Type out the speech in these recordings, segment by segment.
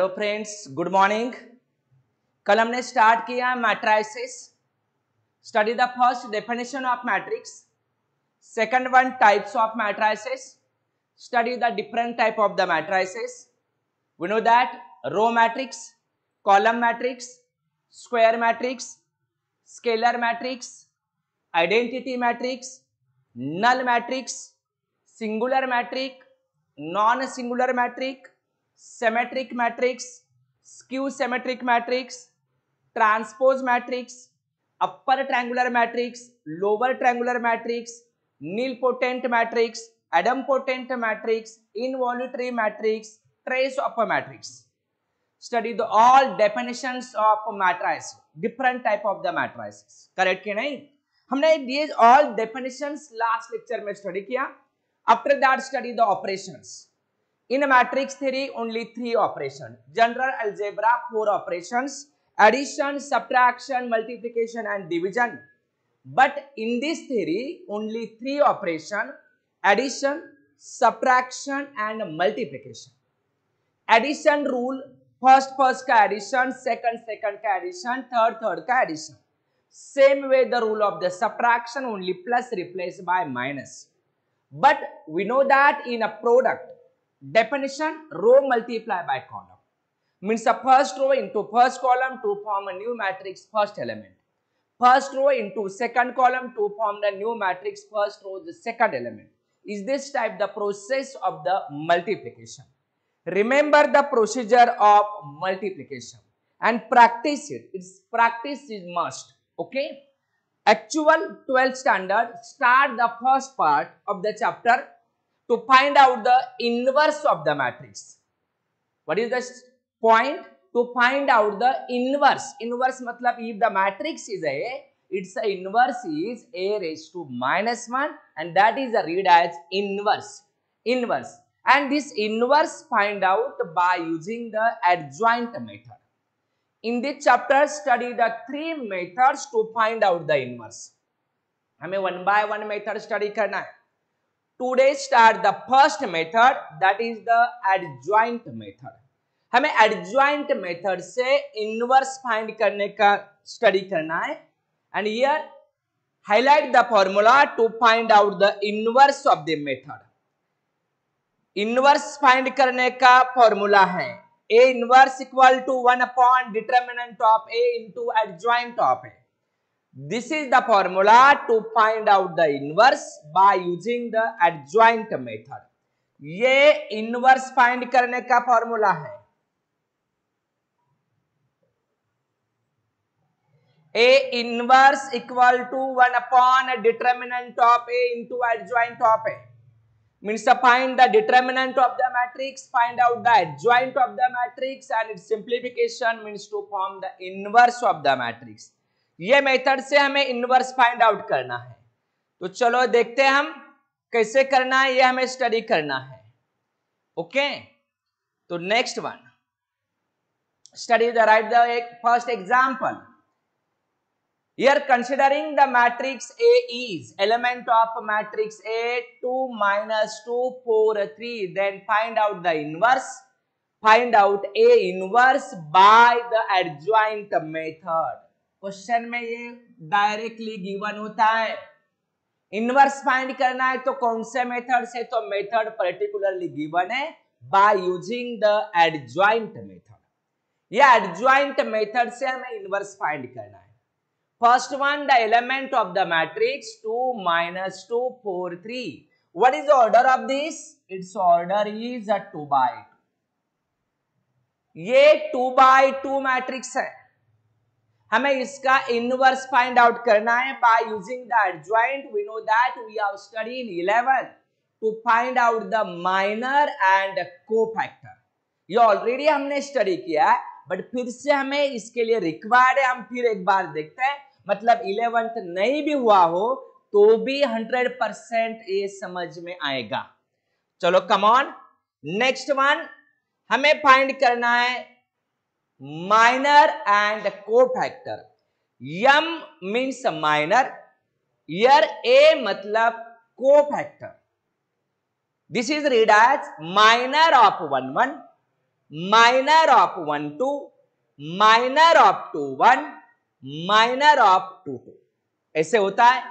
Hello friends, good morning. कल हमने start किया matrices. Study the first definition of matrix, second one types of matrices, study the different type of the matrices. We know that row matrix, column matrix, square matrix, scalar matrix, identity matrix, null matrix, singular matrix, non singular matrix, symmetric matrix, skew symmetric matrix, transpose matrix, upper triangular matrix, lower triangular matrix, nilpotent matrix, idempotent matrix, involutory matrix, trace of a matrix. Study the all definitions of matrices, different type of the matrices. Correct कि नहीं? हमने ये all definitions last lecture में study किया. After that study the operations. In matrix theory, only 3 operations. General algebra, 4 operations: addition, subtraction, multiplication, and division. But in this theory, only 3 operations: addition, subtraction, and multiplication. Addition rule: first का addition, second का addition, third का addition. Same way the rule of the subtraction, only plus replaced by minus. But we know that in a product definition, row multiply by column, means the first row into first column to form a new matrix first element, first row into second column to form the new matrix first row the second element. Is this type the process of the multiplication? Remember the procedure of multiplication and practice it. Its practice is must. Okay, actual 12th standard start the first part of the chapter to find out the inverse of the matrix. What is the point? To find out the inverse. Inverse matlab if the matrix is A, its inverse is A raised to -1, and that is read as inverse. Inverse. And this inverse find out by using the adjoint method. In this chapter study the 3 methods to find out the inverse. हमें one by one method study करना है. Today start the first method, that is the adjoint method. हमें adjoint method से inverse find करने का study करना है. And here highlight the formula to find out the inverse of the method. Inverse find करने का formula है A inverse equal to 1 upon determinant of A into adjoint of A. This is the formula to find out the inverse by using the adjoint method. ये inverse find करने का formula है. A inverse equal to 1 upon determinant of A into adjoint of A. Means to find the determinant of the matrix, find out the adjoint of the matrix, and its simplification means to form the inverse of the matrix. ये method से हमें inverse find out करना है. तो चलो देखते हैं हम कैसे करना है, ये हमें स्टडी करना है. ओके, तो next one study the right the first example. Here considering the matrix A is element of matrix A 2 minus 2 4 3, then find out the inverse. Find out A inverse by the adjoint method. Question में ये directly given होता है. Inverse find करना है तो कौन से method से? तो मेथड पर्टिकुलरली गिवन है by using the adjoint method. ये एडजॉइंट मेथड से हमें इनवर्स फाइंड करना है. First one the element of the matrix 2 minus 2 4 3. What is order of this? It's order is a 2 by 2. ये 2 by 2 matrix है. हमें इसका इनवर्स फाइंड आउट करना है by using the adjoint. We know that we have study in 11 to find out the minor and cofactor. ये already हमने स्टडी किया है, बट फिर से हमें इसके लिए रिक्वायर्ड है. हम फिर एक बार देखते हैं, मतलब 11th नहीं भी हुआ हो तो भी 100% ये समझ में आएगा. चलो कम ऑन. नेक्स्ट वन हमें फाइंड करना है minor and cofactor. M means minor, here A मतलब cofactor. This is read as minor of 1 1 minor of 1 2, minor of 2 1, minor of 2 2, ऐसे होता है।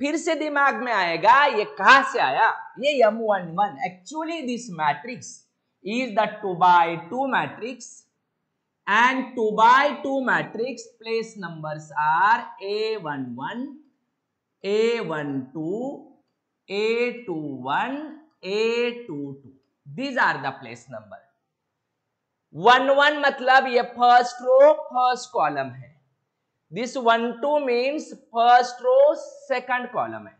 फिर से दिमाग में आएगा ये कहां से आया, ये M11। Actually this matrix is the 2 by 2 matrix and 2 by 2 matrix place numbers are A11, A12, A21, A22. These are the place number. 1 1 मतलब ये फर्स्ट रो फर्स्ट कॉलम है। This 1 2 means first row second column है।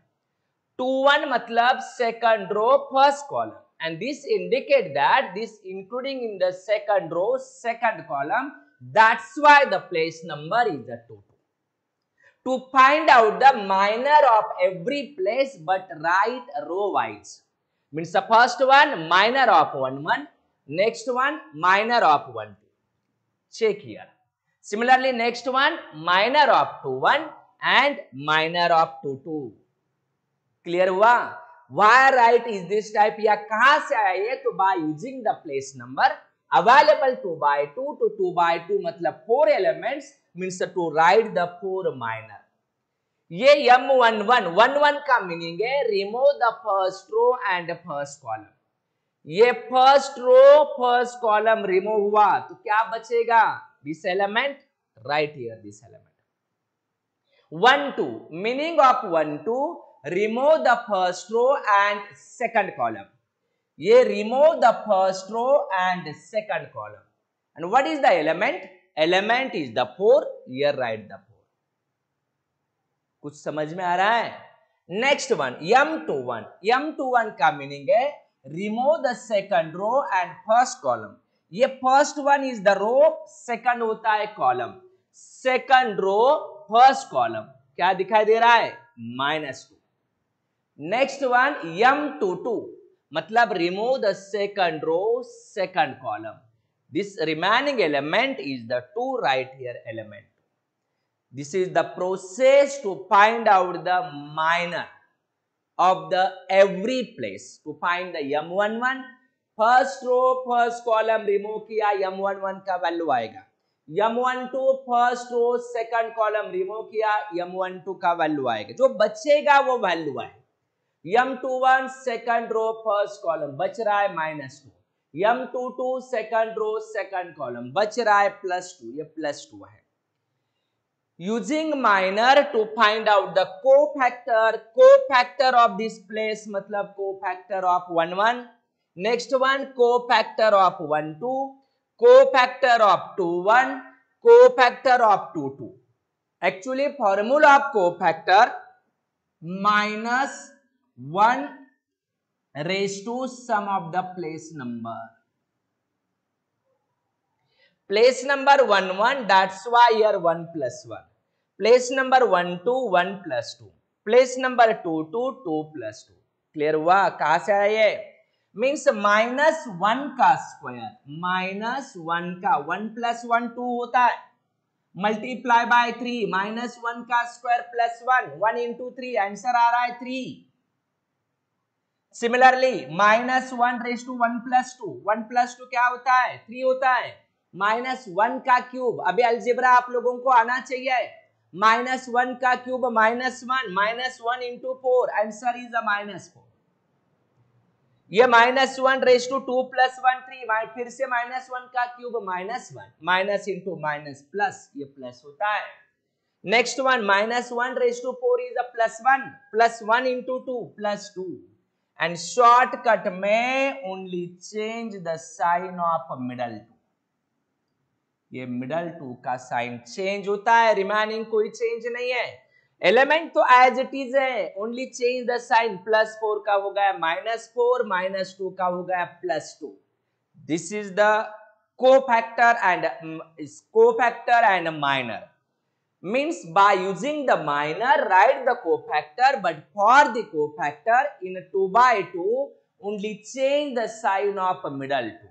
2 1 मतलब second row first column, and this indicate that this including in the second row second column, that's why the place number is the 2 2. To find out the minor of every place but write row wise, means the first one minor of 1 1, next one minor of 1 2. Check here. Similarly next one minor of 2 1 and minor of 2 2. Clear हुआ? Why right is this type, या कहां से आया ये, तो by using the place number available 2 by 2 to 2 by 2 मतलब 4 elements, means to write the 4 minor. ये M11 1 1 का मीनिंग है remove the first row and first column. ये first row first column remove हुआ तो क्या बचेगा, this element, right here this element. 1 2 meaning of 1 2, remove the first row and second column. ये remove the first row and second column. And what is the element? Element is the 4. Here write the 4. कुछ समझ में आ रहा है? Next one M21. M21 का meaning है remove the second row and first column. ये first one is the row, second होता है column. Second row first column क्या दिखाई दे रहा है, -2. नेक्स्ट वन M22 मतलब remove the second row second column. This remaining element is the 2, right here element. This is the process to find out the minor of the every place. To find the M11 first row first column remove किया, M11 का value आएगा. M12 first row second column remove किया, M12 का value आएगा. जो बचेगा वो value आएगा. M21 second row first column बच रहा है -2. M22 second row second column बच रहा है +2, ये +2 है. Using minor to find out the cofactor of this place मतलब cofactor of 1 1. Next one cofactor of 1 2, cofactor of 2 1, cofactor of 2 2. Actually formula of cofactor -1 raised to sum of the place number. Place number 1 1, that's why here 1 plus 1. Place number 1 2 1 plus 2. Place number 2 2 2 plus 2. Clear हुआ? कहां से आया ये? Means -1 का square, -1 का 1 plus 1 2 होता है, multiply by 3, -1 का स्क्वायर +1, 1 into 3, आंसर आ रहा है 3. Similarly -1 raised to 1 plus 2, 1 plus 2 क्या होता है, 3 होता है. -1 का क्यूब, अभी अलजेब्रा आप लोगों को आना चाहिए. -1 का cube -1 into 4, answer is a -4. ये -1 raised to 2 plus 1 3, फिर से -1 का cube -1, minus into minus plus, ये प्लस होता है. Next one -1 raised to 4 is a +1, +1 into 2 +2. And shortcut में only change the sign of middle 2. ये मिडल 2 का साइन चेंज होता है, रिमेनिंग कोई चेंज नहीं है. एलिमेंट तो एज इट इज है, ओनली चेंज द साइन. +4 का हो गया -4, -2 का हो गया +2. This is the cofactor and minor. Means by using the minor write the cofactor, but for the cofactor in 2 by 2 only change the sign of middle 2.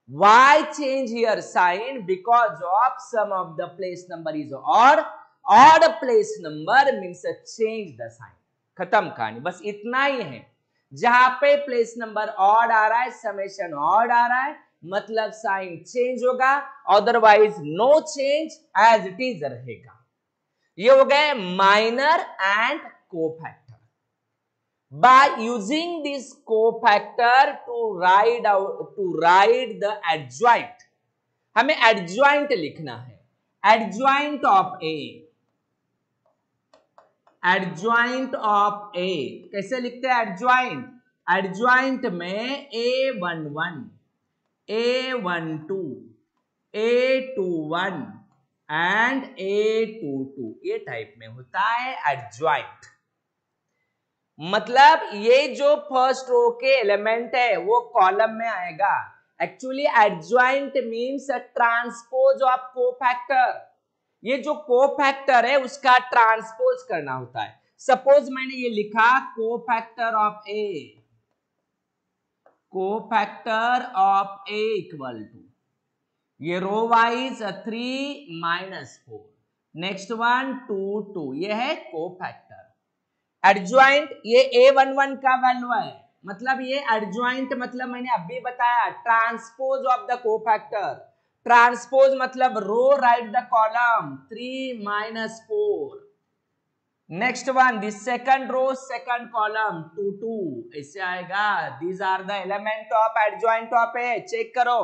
Why change here sign? Because of sum of the place number is odd. Odd place number means change the sign. खत्म कहानी, बस इतना ही है. जहां पे place number odd आ रहा है summation odd आ रहा है, मतलब साइन चेंज होगा, otherwise no change, as it is रहेगा। ये हो गए minor and cofactor. By using this cofactor to write the adjoint, हमें adjoint लिखना है। adjoint of A, adjoint of A कैसे लिखते हैं adjoint? adjoint में A11, A12, A21 and A22 ये टाइप में होता है adjoint। मतलब ये जो फर्स्ट रो के एलिमेंट है वो कॉलम में आएगा। Actually adjoint means transpose of cofactor. ये जो कोफैक्टर है उसका ट्रांसपोज करना होता है। सपोज मैंने ये लिखा cofactor of A, cofactor of A equal to, ये रो वाइज 3 - 4, नेक्स्ट वन 2 2, ये है कोफैक्टर। एडजॉइंट ये A11 का वैल्यू है, मतलब ये एडजॉइंट मतलब मैंने अभी बताया transpose of the cofactor. Transpose मतलब row write the column 3 - 4, next one this second row second column 2 2 ऐसे आएगा। These are the element of adjoint of A. Check करो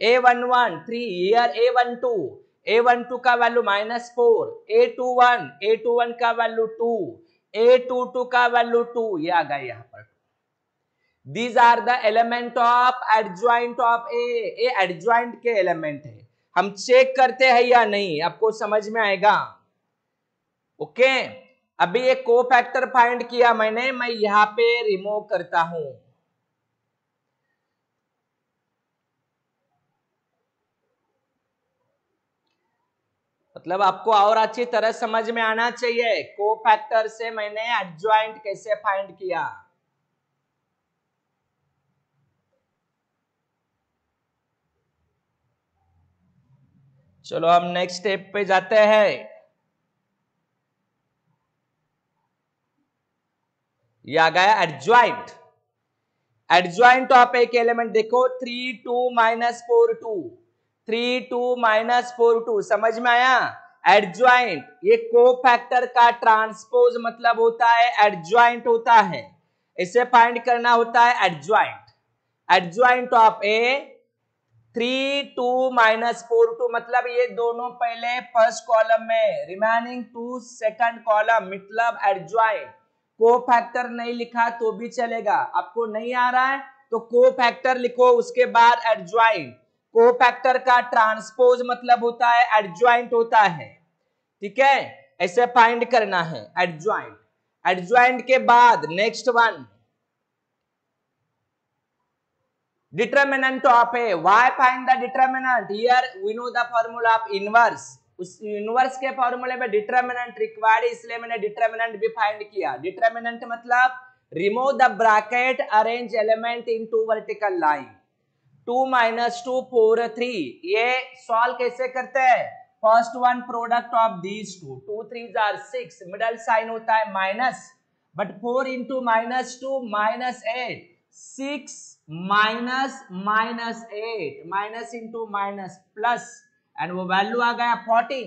A11 3, हियर A12 का वैल्यू -4, A21 का वैल्यू 2, A22 का value 2, ये आ गया यहाँ पर। These are the element of adjoint of A. ये एडजॉइंट के एलिमेंट है, हम चेक करते हैं या नहीं, आपको समझ में आएगा। ओके अभी ये कोफैक्टर फाइंड किया मैंने, मैं यहाँ पे रिमूव करता हूं। मतलब आपको और अच्छी तरह समझ में आना चाहिए कोफैक्टर से मैंने एडजॉइंट कैसे फाइंड किया। चलो हम नेक्स्ट स्टेप पे जाते हैं। ये आ गया एडजॉइंट। एडजॉइंट ऑफ एक एलिमेंट देखो 3 2 - 4 2, 3 2 - 4 2, समझ में आया। एडजॉइंट ये कोफैक्टर का ट्रांसपोज मतलब होता है एडजॉइंट होता है, इसे फाइंड करना होता है एडजॉइंट। एडजॉइंट ऑफ ए 3 2 - 4 2 मतलब ये दोनों पहले फर्स्ट कॉलम में, रिमेनिंग 2 सेकंड कॉलम, मतलब एडजॉइंट। कोफैक्टर नहीं लिखा तो भी चलेगा, आपको नहीं आ रहा है तो कोफैक्टर लिखो, उसके बाद एडजॉइंट। कोफैक्टर का ट्रांसपोज मतलब होता है एडजॉइंट होता है, ठीक है। ऐसे फाइंड करना है एडजॉइंट। एडजॉइंट के बाद next one determinant of A. Why find the determinant? Here we know the formula of inverse. उस इनवर्स के फॉर्मूले में डिटरमिनेंट रिक्वायर्ड, इसलिए मैंने डिटरमिनेंट भी फाइंड किया। डिटरमिनेंट मतलब remove the bracket, arrange element in 2 vertical line, 2 - 2 4 3। ये सॉल्व कैसे करते हैं? First one product of these 2, 2 3 are 6, middle sign होता है minus, but 4 into -2 -8, 6 -8, minus into minus plus, and वो वैल्यू आ गया 14।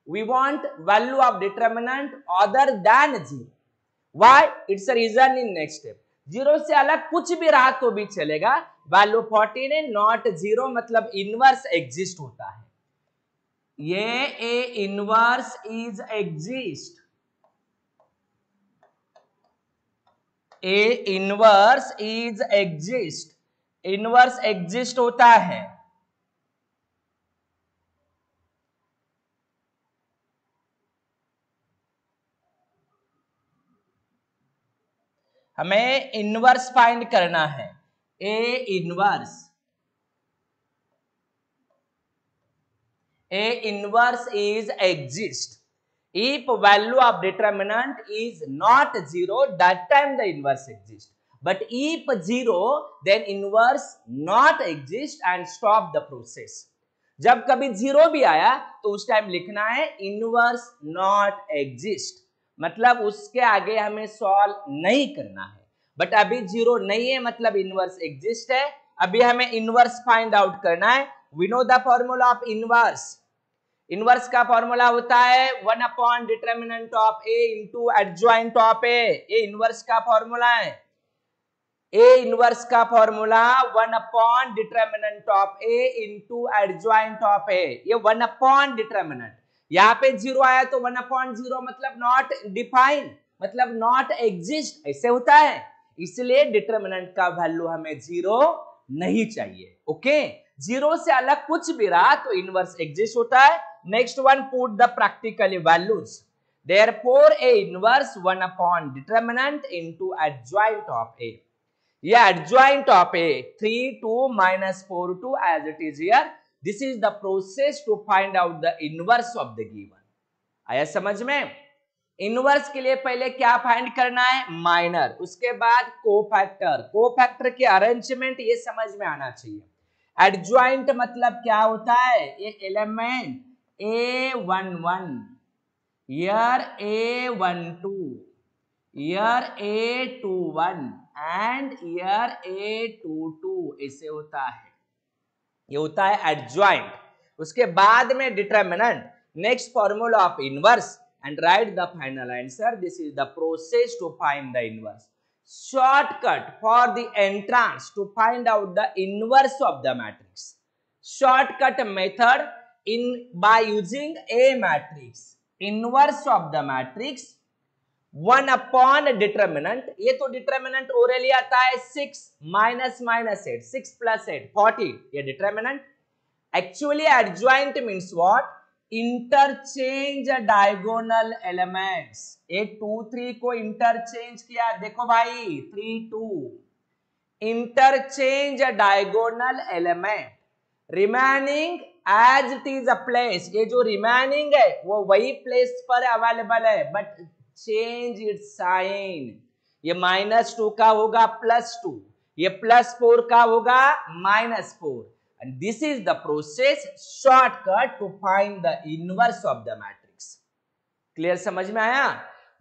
We want value of determinant other than 0। Why? It's a reason in next step. 0 से अलग कुछ भी रहा तो भी चलेगा, वैल्यू 14 है, नॉट 0 मतलब इनवर्स एग्जिस्ट होता है। ये ए inverse is exist, A inverse is exist, inverse exist होता है। हमें इनवर्स फाइंड करना है, A inverse, A inverse is exist if value of determinant is not 0, that time the inverse exists, but if 0 then inverse not exist and stop the process। जब कभी 0 भी आया तो उस टाइम लिखना है इनवर्स नॉट एग्जिस्ट, मतलब उसके आगे हमें सॉल्व नहीं करना है। बट अभी 0 नहीं है मतलब इनवर्स एग्जिस्ट है, अभी हमें इनवर्स फाइंड आउट करना है। We know the formula of inverse. Inverse का फॉर्मूला होता है 1 upon determinant of A into adjoint of A. ये इनवर्स का फॉर्मूला है। ए इनवर्स का formula 1 upon determinant of A into adjoint of A. ये 1 अपॉन डिटरमिनेंट, यहाँ पे 0 आया तो 1 अपॉन 0 मतलब नॉट डिफाइन, मतलब नॉट एग्जिस्ट, ऐसे होता है। इसलिए डिटरमिनेंट का वैल्यू हमें 0 नहीं चाहिए। ओके, 0 से अलग कुछ भी रहा तो इनवर्स एग्जिस्ट होता है। Next one, put the practically values. Therefore a inverse 1 upon determinant into adjoint of a. ये adjoint of a 3 2 minus 4 2 as it is here. This is the process to find out the inverse of the given. आया समझ में? Inverse के लिए पहले क्या find करना है? माइनर, उसके बाद कोफैक्टर। कोफैक्टर के अरेंजमेंट ये समझ में आना चाहिए। एडजॉइंट मतलब क्या होता है? ये element A11, here A12, here A21 and here A22 ऐसे होता है, ये होता है एडजॉइंट। उसके बाद में determinant, next formula of inverse and write the final answer. This is the process to find the inverse. Shortcut for the entrance to find out the inverse of the matrix. Shortcut method in by using a matrix. Inverse of the matrix 1 upon determinant. ये तो determinant orally आता है 6 minus 8, 6 plus 8 40, ये determinant. Actually adjoint means what? Interchange diagonal elements. A 2 3 को interchange किया, देखो भाई 3 2, interchange diagonal element, remaining as it is a place. ये जो रिमेनिंग है वो वही प्लेस पर अवेलेबल है, बट चेंज इट्स साइन। ये -2 का होगा +2, ये +4 का होगा -4। And this is the process shortcut to find the inverse of the matrix. Clear? समझ में आया?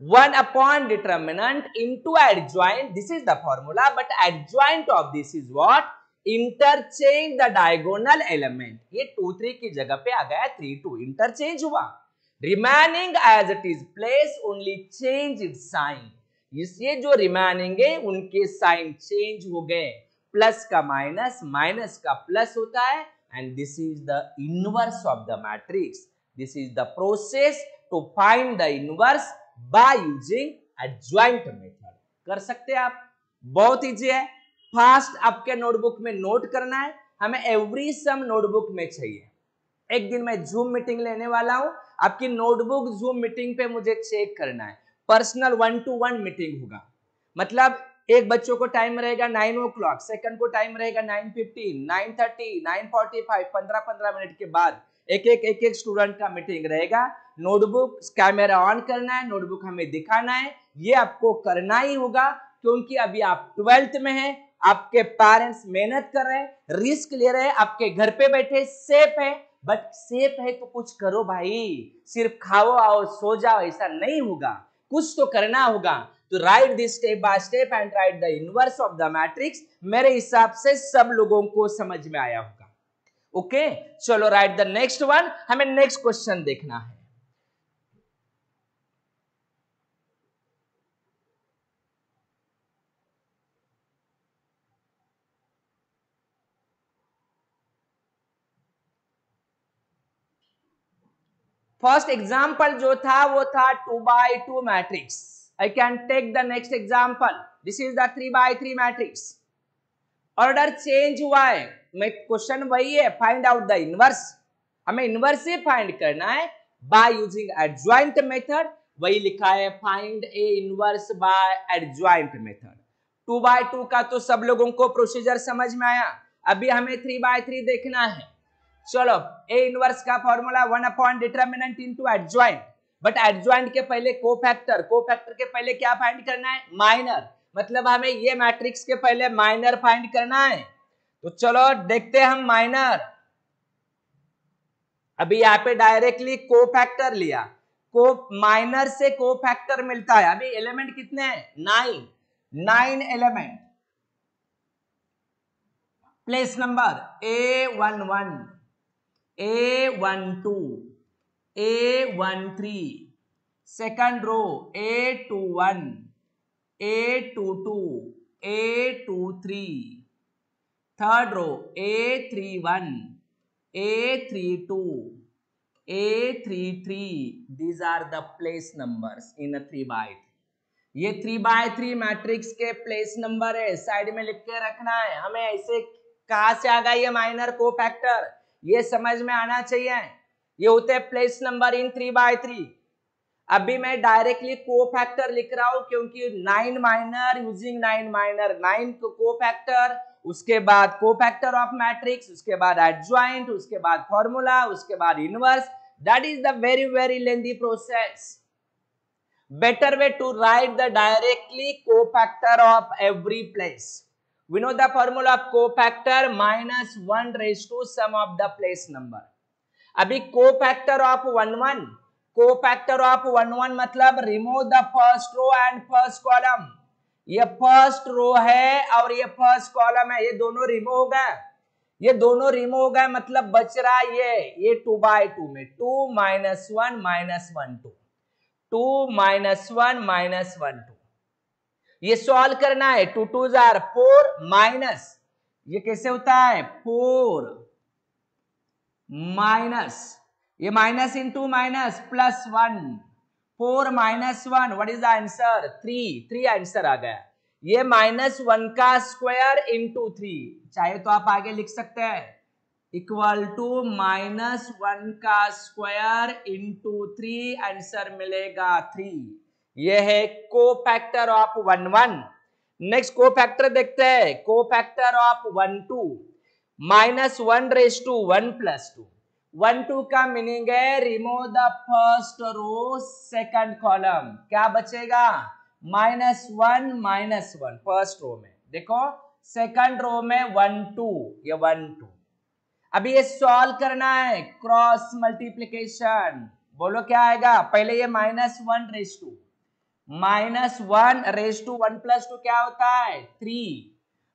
1 upon determinant into adjoint. This is the formula, but adjoint of this is what? Interchange the diagonal element. ये 2 3 की जगह पे आ गया 3 2, interchange हुआ। Remaining as it is place, only change its sign. ये जो remaining है उनके sign change हो गए, प्लस का माइनस, माइनस का प्लस होता है, and this is the inverse of the matrix. This is the process to find the inverse by using adjoint method. कर सकते हैं आप, बहुत इजी है। फास्ट आपके नोटबुक में नोट करना है, हमें एवरी सम नोटबुक में चाहिए। एक दिन मैं जूम मीटिंग लेने वाला हूं, आपकी नोटबुक जूम मीटिंग पे मुझे चेक करना है। पर्सनल 1-to-1 मीटिंग होगा, मतलब एक बच्चों को टाइम रहेगा 9 o'clock, सेकंड को टाइम रहेगा 9:15, 9:30, 9:45, 15 मिनट के बाद एक स्टूडेंट का मीटिंग रहेगा। नोटबुक कैमरा ऑन करना है, नोटबुक हमें दिखाना है, ये आपको करना ही होगा, क्योंकि अभी आप 12th में हैं, आपके पेरेंट्स मेहनत कर रहे हैं, रिस्क ले रहे हैं, आपके घर पे बैठे सेफ है, बट सेफ है तो कुछ करो भाई, सिर्फ खाओ आओ सो जाओ ऐसा नहीं होगा, कुछ तो करना होगा। तो right this step by step and write the inverse of the matrix. मेरे हिसाब से सब लोगों को समझ में आया होगा। ओके, चलो राइट द नेक्स्ट वन। हमें नेक्स्ट क्वेश्चन देखना है। फर्स्ट एग्जाम्पल जो था वो था 2x2 matrix. I can take the next example. This is the 3x3 matrix. Order change हुआ है, मैं क्वेश्चन वही है, फाइंड आउट द इनवर्स। हमें इनवर्स ही फाइंड करना है बाय यूजिंग एडजॉइंट मेथड। वही लिखा है find A inverse by adjoint method. 2x2 का तो सब लोगों को प्रोसीजर समझ में आया। अभी हमें 3x3 देखना है। चलो, ए इनवर्स का formula 1 upon determinant into adjoint, but adjoint के पहले कोफैक्टर, कोफैक्टर के पहले क्या फाइंड करना है? माइनर, मतलब हमें ये मैट्रिक्स के पहले माइनर फाइंड करना है। तो चलो देखते हैं हम माइनर। अभी यहाँ पे डायरेक्टली कोफैक्टर लिया, को माइनर से कोफैक्टर मिलता है। अभी एलिमेंट कितने हैं? 9 element place number A11, A12, A13, second row A21, A22, A23, third row A31, A32, A33. These are the place numbers in a 3x3. ये 3x3 मैट्रिक्स के प्लेस नंबर है, side में लिख के रखना है। हमें ऐसे कहां से आ गया ये माइनर कोफैक्टर, ये समझ में आना चाहिए। ये होते हैं प्लेस नंबर इन 3x3। अभी मैं डायरेक्टली कोफैक्टर लिख रहा हूं क्योंकि 9 माइनर यूजिंग 9 माइनर, 9 कोफैक्टर, उसके बाद कोफैक्टर ऑफ मैट्रिक्स, उसके बाद एडजॉइंट, उसके बाद फॉर्मूला, उसके बाद inverse. That is the very lengthy process. Better way to write the directly cofactor of every place. We know the formula of cofactor minus 1 raised to sum of the place number. अभी cofactor of 1 cofactor of 1 मतलब remove the first row and first column. ये first रो है और ये first column है, ये दोनों remove हो गए, ये दोनों रिमूव हो गए, मतलब बच रहा ये 2/2 में 2 - 1 - 1 2, 2 - 1 - 1 2। ये सॉल्व करना है। 2 2 जार 4 माइनस, ये कैसे होता है 4 माइनस, ये minus into minus plus 1, 4 - 1 what is the answer 3 answer आ गया। ये -1 का स्क्वायर इंटू 3, चाहे तो आप आगे लिख सकते हैं इक्वल टू -1 का स्क्वायर इंटू 3, आंसर मिलेगा 3। ये है कोफैक्टर ऑफ 1 नेक्स्ट कोफैक्टर देखते हैं, कोफैक्टर ऑफ 1 2 -1 रेज टू 1 + 2। 1 2 का मीनिंग है remove the first row second column, क्या बचेगा -1 -1 फर्स्ट रो में, देखो सेकंड रो में 1 2, ये 1 2। अभी ये सॉल्व करना है क्रॉस मल्टीप्लिकेशन, बोलो क्या आएगा, पहले ये -1 रेज टू 1 रेज टू 1 + 2 क्या होता है 3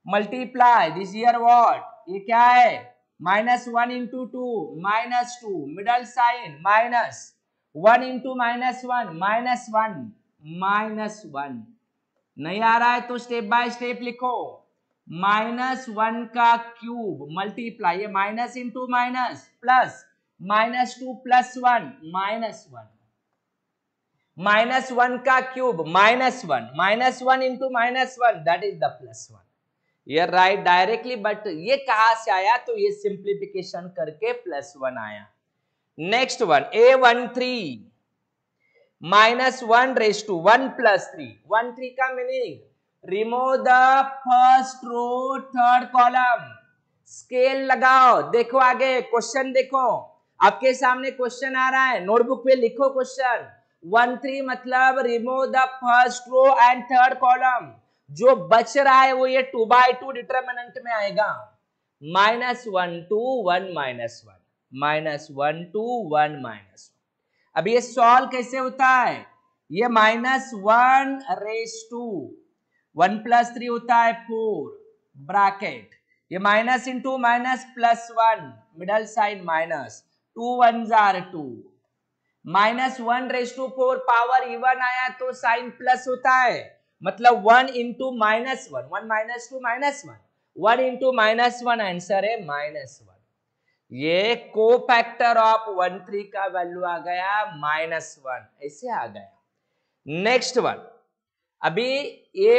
मल्टीप्लाई दिस ईयर व्हाट, ये क्या है -1 × 2 -2 मिडल साइन माइनस 1 × -1 -1 नहीं आ रहा है तो स्टेप बाय स्टेप लिखो। -1 का क्यूब मल्टीप्लाई, ये माइनस इंटू माइनस प्लस -2 + 1 -1, -1 का क्यूब -1 × -1 दैट इज द +1। ये राइट डायरेक्टली, बट ये कहां से आया तो ये सिंप्लीफिकेशन करके +1 आया। Next one A13 -1 raise to 1 + 3, 1 3 का meaning remove the first row third column, scale लगाओ, देखो आगे क्वेश्चन देखो, आपके सामने क्वेश्चन आ रहा है, नोटबुक पे लिखो क्वेश्चन। 1 3 मतलब remove the first row and third column, जो बच रहा है वो ये 2/2 डिटरमिनेंट में आएगा, -1 2 1 -1 2 1 -1। अब ये सॉल्व कैसे होता है, ये -1 रेज टू 1 + 3 होता है 4 ब्रैकेट, ये minus into minus +1 middle sign minus 2 1 जार 2, -1 रेज टू 4 पावर इवन आया तो साइन प्लस होता है, मतलब 1 × -1 1 - 2 -1 1 × -1 आंसर है -1। ये कोफैक्टर ऑफ 1 3 का वैल्यू आ गया -1, ऐसे आ गया। नेक्स्ट वन, अभी ये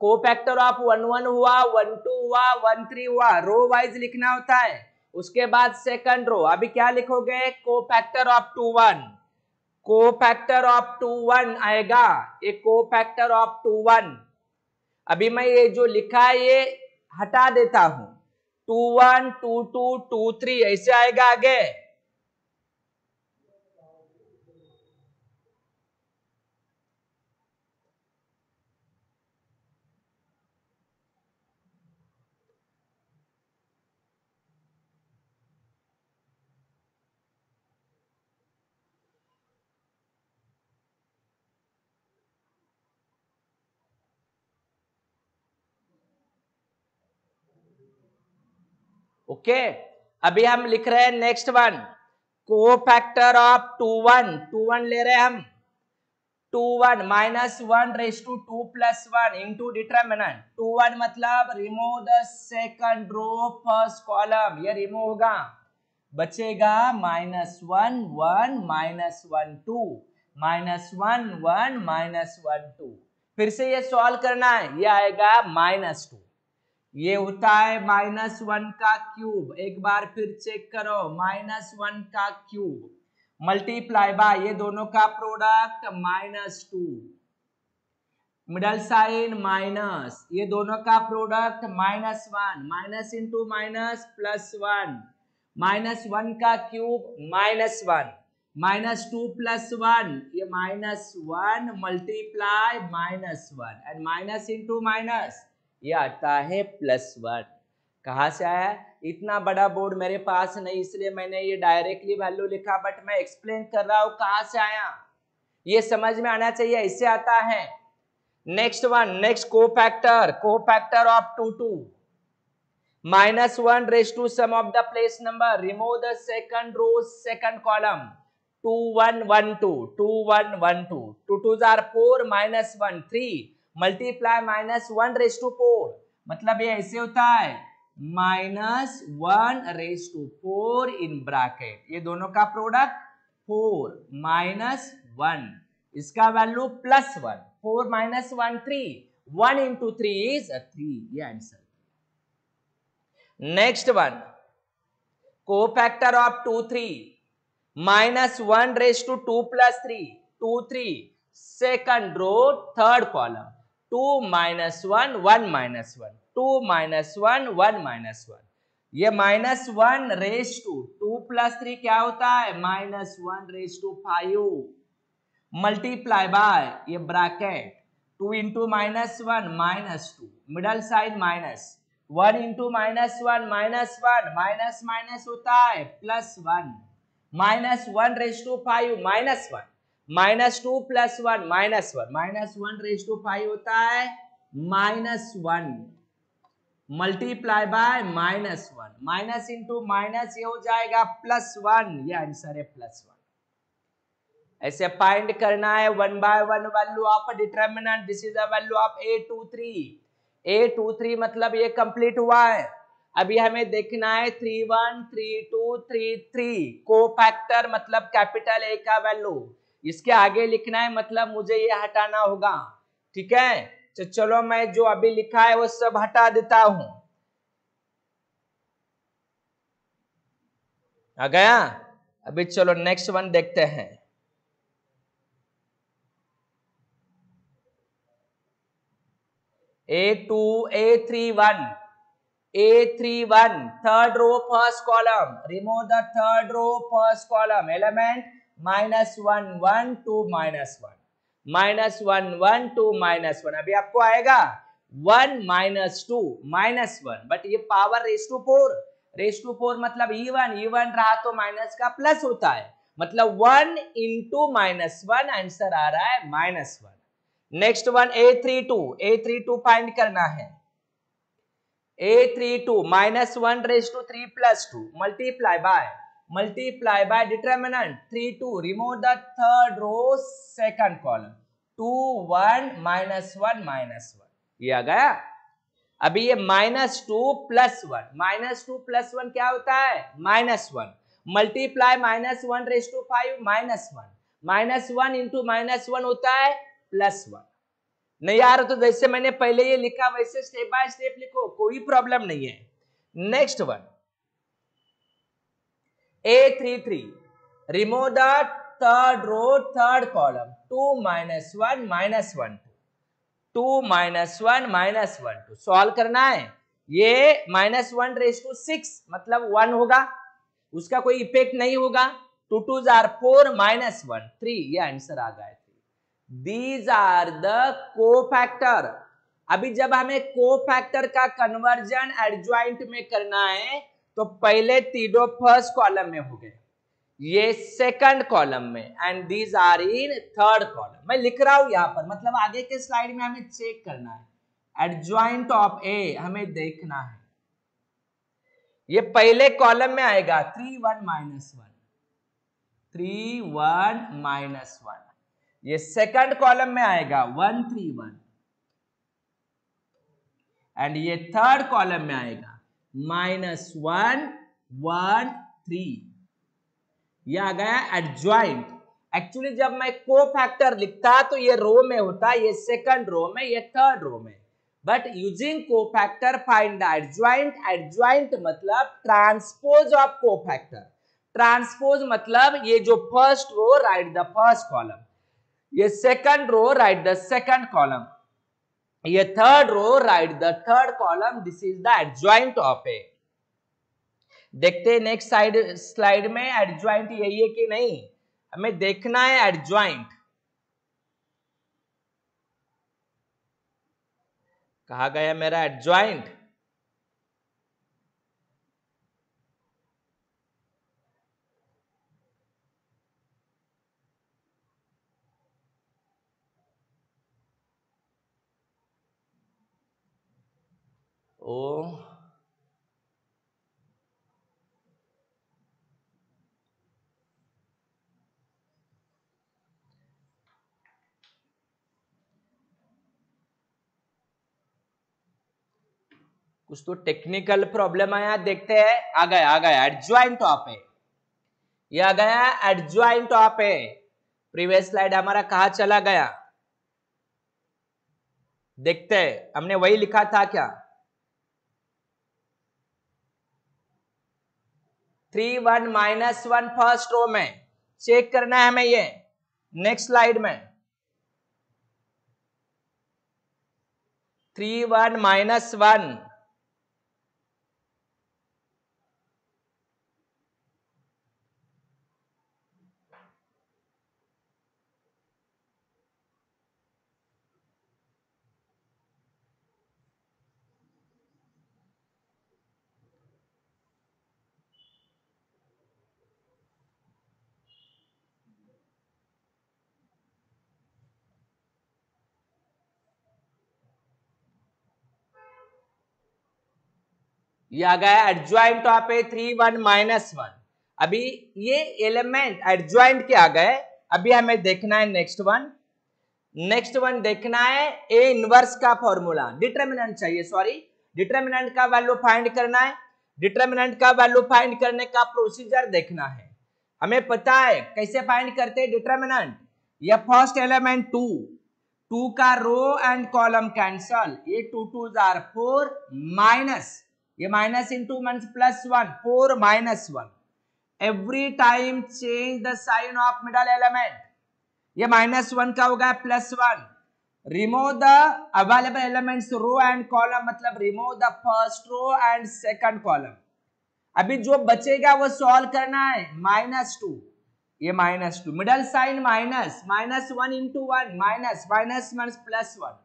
कोफैक्टर ऑफ 1 1 हुआ, 1 2 हुआ, 1 3 हुआ, रो वाइज लिखना होता है। उसके बाद सेकंड रो, अभी क्या लिखोगे कोफैक्टर ऑफ 2 1, कोफैक्टर ऑफ 2 1 आएगा, ये कोफैक्टर ऑफ 2 1। अभी मैं ये जो लिखा है ये हटा देता हूं, 2 1 2 2 2 3 ऐसे आएगा आगे। ओके अभी हम लिख रहे हैं नेक्स्ट वन, कोफैक्टर ऑफ 2 1 ले रहे हैं हम, 2 1 -1 raised to 2 + 1 into determinant 2 1 मतलब remove the second row first column, ये रिमूव होगा, बचेगा -1 1 -1 2 -1 1 -1 2। फिर से ये सॉल्व करना है, ये आएगा -2, ये होता है -1 का क्यूब, एक बार फिर चेक करो, -1 का क्यूब मल्टीप्लाई बाय ये दोनों का प्रोडक्ट -2, मिडल साइन माइनस, ये दोनों का प्रोडक्ट -1, माइनस इंटू माइनस +1, -1 का क्यूब -1, -2 + 1 ये -1 multiply -1 and minus into minus ये आता है +1। कहाँ से आया? इतना बड़ा बोर्ड मेरे पास नहीं, इसलिए मैंने ये डायरेक्टली वैल्यू लिखा, बट मैं एक्सप्लेन कर रहा हूं कहाँ से आया, ये समझ में आना चाहिए, इससे आता है। Next one, next cofactor of 2 2 -1 raised to sum of the place number, remove the second row second column, 2 1 1 2 2 1 1 2 2 2s are 4 -1 3 multiply -1 raised to 4, मतलब ये ऐसे होता है -1 raised to 4 इन ब्रैकेट, ये दोनों का प्रोडक्ट 4 -1, इसका वैल्यू +1, 4 -1 3, 1 into 3 is 3, ये answer. Next one, cofactor of 2 3 -1 raised to 2 + 3 2 3 second row third column, 2 -1 1 -1 2 -1 1 -1, ये -1 raised to 2 + 3 क्या होता है -1 raised to 5 मल्टीप्लाई बाय ये bracket 2 into -1 -2 middle side minus 1 into -1 -1 minus minus होता है +1, -1 raised to 5 -1 -2 + 1 -1 -1 raised to 5 होता है -1 multiply by -1 minus into minus ये हो जाएगा +1, ये आंसर है +1। ऐसे फाइंड करना है 1 by 1 value of determinant, this is the value of A23 मतलब ये कंप्लीट हुआ है। अभी हमें देखना है 3 1 3 2 3 3 कोफैक्टर मतलब कैपिटल A का वैल्यू, इसके आगे लिखना है, मतलब मुझे ये हटाना होगा, ठीक है। तो चलो मैं जो अभी लिखा है वो सब हटा देता हूं, आ गया। अभी चलो नेक्स्ट वन देखते हैं, A31 third row first column, remove the third row first column element -1 1 2 -1 -1 1 2 -1, अभी आपको आएगा 1 -2 -1, बट ये पावर रेस टू 4 मतलब इवन रहा तो माइनस का प्लस होता है, मतलब 1 into -1 आंसर आ रहा है -1। नेक्स्ट वन A32 फाइंड करना है, A32 -1 raised to 3 + 2 multiply by determinant 3 2, remove the third row second column, 2 1 -1 -1, ये आ गया। अभी ये -2 + 1 क्या होता है -1 मल्टीप्लाई -1 raised to 5 -1 into -1 होता है +1। नहीं आ रहा तो जैसे मैंने पहले ये लिखा वैसे स्टेप बाय स्टेप लिखो, कोई प्रॉब्लम नहीं है। Next one A33 remove the third row third column, 2 -1 -1 2 -1 -1 solve करना है। ये -1 raised to 6 मतलब 1 होगा, उसका कोई इफेक्ट नहीं होगा, 2 2s are 4 -1 3, ये आंसर आ गया। These are the cofactor. अभी जब हमें कोफैक्टर का कन्वर्जन एडजॉइंट में करना है तो पहले तीनों फर्स्ट कॉलम में हो गए, ये सेकंड कॉलम में, and these are in third column. मैं लिख रहा हूं यहां पर, मतलब आगे के स्लाइड में हमें चेक करना है, एडजॉइंट ऑफ ए हमें देखना है। ये पहले कॉलम में आएगा 3 1 माइनस 1, 3 1 माइनस 1। ये सेकंड कॉलम में आएगा 1 3 1, एंड ये थर्ड कॉलम में आएगा माइनस 1 1 3। ये आ गया एडजॉइंट। एक्चुअली जब मैं को फैक्टर लिखता तो ये रो में होता, ये सेकंड रो में, ये थर्ड रो में। But using cofactor find the adjoint. Adjoint मतलब transpose of cofactor. Transpose मतलब ये जो first row write the first column, ये second row write the second column, ये third row write the third column. This is the adjoint of A. देखते हैं next slide में adjoint यही है कि नहीं, हमें देखना है एडजॉइंट। कहा गया मेरा एडजॉइंट? ओ कुछ तो टेक्निकल प्रॉब्लम आया, देखते हैं। आ गया एडजॉइंट ऑफ ए। ये आ गया adjoint of A. Previous slide हमारा कहा चला गया, देखते हैं। हमने वही लिखा था क्या? 3 1 माइनस 1 फर्स्ट रो में चेक करना है हमें। ये नेक्स्ट स्लाइड में 3 1 माइनस 1, ये आ गया एडजॉइंट ऑफ ए 3 1 माइनस 1। अभी ये एलिमेंट एडजॉइंट के आ गए। अभी हमें देखना है नेक्स्ट वन देखना है ए इनवर्स का फॉर्मूला। डिटरमिनेंट चाहिए, सॉरी, डिटरमिनेंट का वैल्यू फाइंड करना है। डिटरमिनेंट का वैल्यू फाइंड करने का प्रोसीजर देखना है। हमें पता है कैसे फाइंड करते हैं डिटरमिनेंट। ये फर्स्ट एलिमेंट 2 का रो एंड कॉलम कैंसल, ये 2 2s आर 4 माइनस, ये minus into means plus 1, 4 minus 1। Every time change the sign of middle element. ये माइनस 1 का होगा plus 1। Remove the available elements row and column, मतलब remove the first row and second column. अभी जो बचेगा वो solve करना है। -2, ये -2, middle sign minus, -1 into 1 minus, minus means plus 1।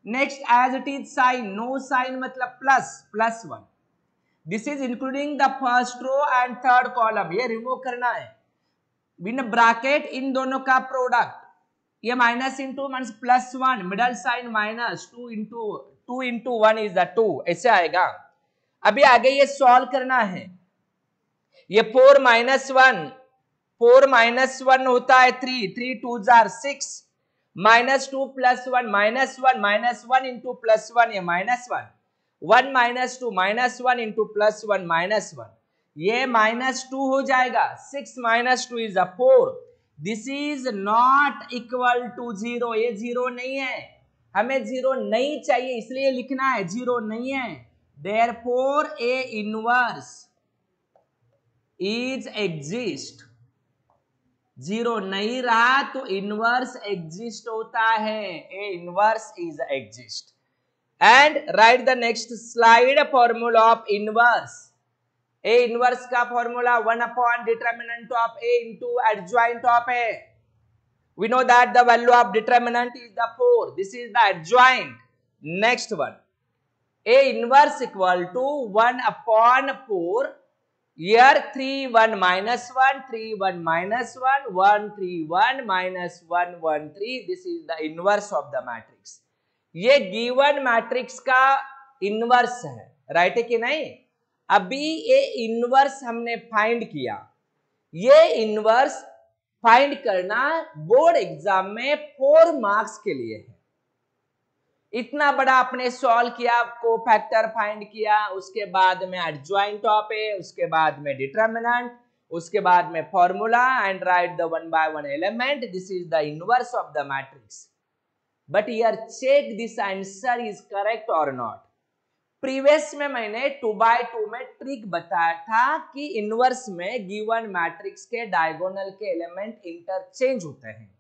Next as it is sign, no sign मतलब plus 1। This is including the first row and third column, ये remove करना है। इन ब्रैकेट इन दोनों का प्रोडक्ट, ये minus into means plus 1, middle sign minus, 2 into 1 is the 2, ऐसे आएगा। अभी आगे ये सॉल्व करना है। ये 4 माइनस 1 होता है 3 2s are 6, -2 plus 1 -1 into plus 1, ये -1, 1 -2 -1 इंटू प्लस 1 -1, ये -2 हो जाएगा। 6 -2 is 4। This is not equal to 0, ये 0 नहीं है। हमें 0 नहीं चाहिए, इसलिए लिखना है 0 नहीं है। Therefore A inverse is exist. 0 नहीं रहा तो इनवर्स एग्जिस्ट होता है। A inverse is exist. And write the next slide formula of inverse. A inverse का formula 1 upon determinant of A into adjoint of A. We know that the value of determinant is the 4. This is the adjoint. Next one, A inverse equal to 1 upon 4. Here 3 1 minus 1, 3 1 minus 1, 1 3 1 minus 1 1 3. This is the inverse of the matrix. ये given matrix का inverse है, right है कि नहीं? अभी ये inverse हमने find किया, ये इनवर्स फाइंड करना बोर्ड एग्जाम में 4 मार्क्स के लिए है। इतना बड़ा आपने सॉल्व किया, को फैक्टर फाइंड किया, उसके बाद में एडजॉइंट ऑफ ए, उसके बाद में डिटरमिनेंट, उसके बाद में formula and write the 1 by 1 element. This is the inverse of the matrix, but here check this answer is correct और नॉट। प्रीवियस में मैंने 2 by 2 में ट्रिक बताया था कि इनवर्स में गिवन मैट्रिक्स के डायगोनल के एलिमेंट इंटरचेंज होते हैं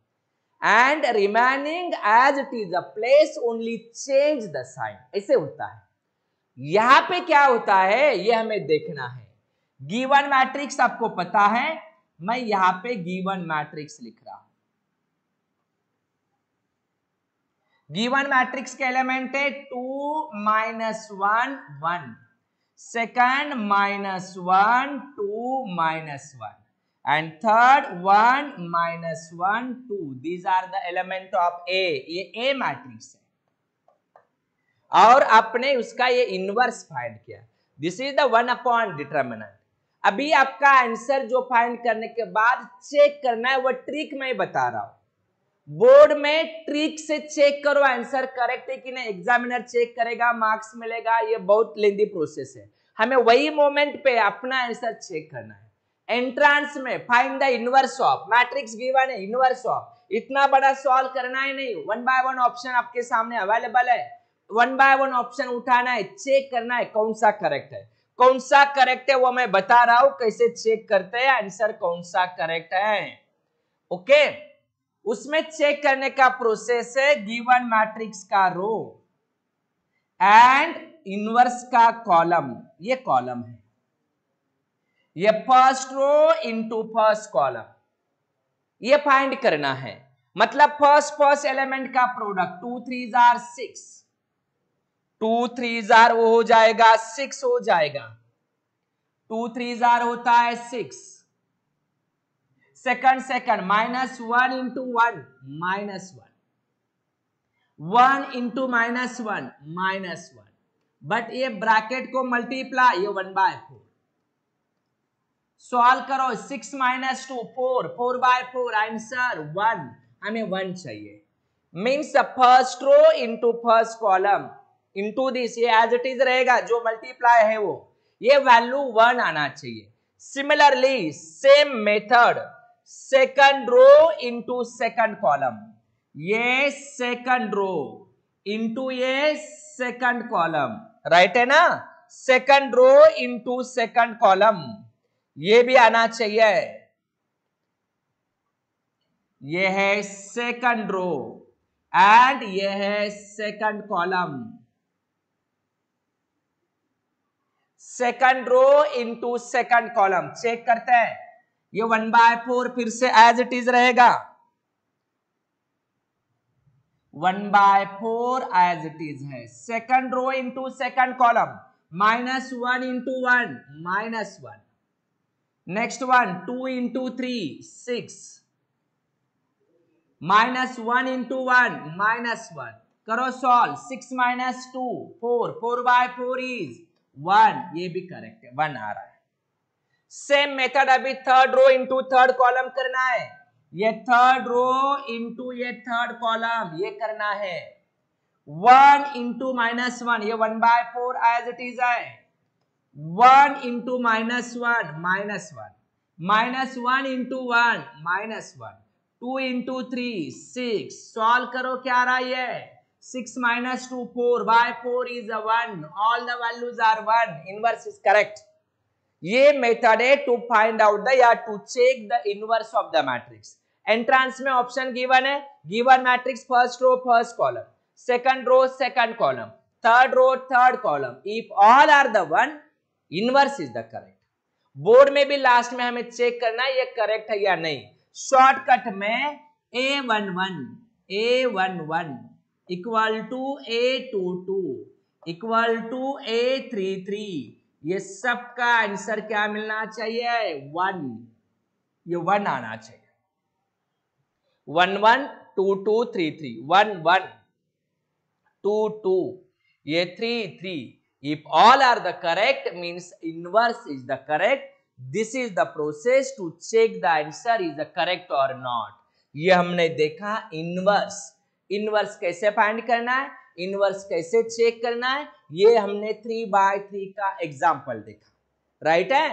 and remaining as it is a place only change the sign, ऐसे होता है। यहां पे क्या होता है ये हमें देखना है। गिवन मैट्रिक्स आपको पता है, मैं यहां पे गिवन मैट्रिक्स लिख रहा हूं। गिवन मैट्रिक्स के एलिमेंट है 2 -1 1, second -1 2 -1 and third 1 -1 2. These are the element of A. ये A मैट्रिक्स है और आपने उसका ये इनवर्स फाइंड किया। This is the 1 upon determinant. अभी आपका आंसर जो फाइंड करने के बाद चेक करना है, वो ट्रिक मैं बता रहा हूं। बोर्ड में ट्रिक से चेक करो आंसर करेक्ट है कि नहीं, एग्जामिनर चेक करेगा, मार्क्स मिलेगा, ये बहुत लेंदी प्रोसेस है। हमें वही मोमेंट पे अपना आंसर चेक करना है। एंट्रांस में find the inverse of matrix given है, इनवर्स ऑफ, इतना बड़ा सॉल्व करना है नहीं, 1 by 1 ऑप्शन आपके सामने अवेलेबल है, 1 by 1 ऑप्शन उठाना है, चेक करना है कौन सा करेक्ट है। कौन सा करेक्ट है वो मैं बता रहा हूं, कैसे चेक करते हैं आंसर कौन सा करेक्ट है। ओके, उसमें चेक करने का प्रोसेस है गिवन मैट्रिक्स का रो एंड इनवर्स का कॉलम। ये कॉलम है, ये first row into first column, ये फाइंड करना है। मतलब फर्स्ट एलिमेंट का product 2 3s are 6, 2 3s are वो हो जाएगा 6 हो जाएगा, 2 3s are होता है 6। सेकंड -1 into 1 -1, 1 into -1 -1, बट ये ब्रैकेट को मल्टीप्लाई, ये 1 by 4। सॉल्व करो, 6 - 2 4, 4 by 4 आंसर 1, हमें 1 चाहिए। Means first row into first column into this, ये एज इट इज रहेगा, जो मल्टीप्लाई है वो, ये वैल्यू 1 आना चाहिए। Similarly same method second row into second column, ये सेकंड रो इंटू ये सेकंड कॉलम, राइट है ना, second row into second column, ये भी आना चाहिए। ये है सेकंड रो एंड ये है second column, second row into second column. Check करते हैं, ये 1 by 4 फिर से एज इट इज रहेगा, 1 by 4 एज इट इज है। Second row into second column, -1 into 1 -1, next one 2 into 3 6, -1 into 1 -1, करो सॉल्व, 6 - 2 4, 4 by 4 is 1, ये भी करेक्ट है, 1 आ रहा है। सेम मेथड अभी third row into third column करना है, ये थर्ड रो इंटू ये थर्ड कॉलम, ये करना है। 1 into -1, ये 1 by 4 एज इट इज है, 1 into -1 -1, -1 into 1 -1, 2 into 3 6, सॉल्व करो, क्या आ रहा है, 6 - 2 4 by 4 is a 1, all the values are 1, inverse is correct। ये मेथड है टू फाइंड आउट द या to check the inverse of the matrix. Entrance में ऑप्शन गिवन है, given matrix first row first column, second row second column, third row third column, if all are the 1 inverse is the correct. Board में भी last में हमें check करना है ये correct है या नहीं। शॉर्टकट में A11 equal to A22 equal to A33, ये सब का आंसर क्या मिलना चाहिए, 1, ये 1 आना चाहिए। 1 1 2 2 3 3, 1 1 2 2, ये 3 3, If all are the correct means inverse is the correct. This is the process to check the answer is the correct or not. ये हमने देखा इनवर्स. इनवर्स कैसे फाइंड करना है, इनवर्स कैसे चेक करना है, ये हमने 3/3 का एग्जाम्पल देखा. राइट है.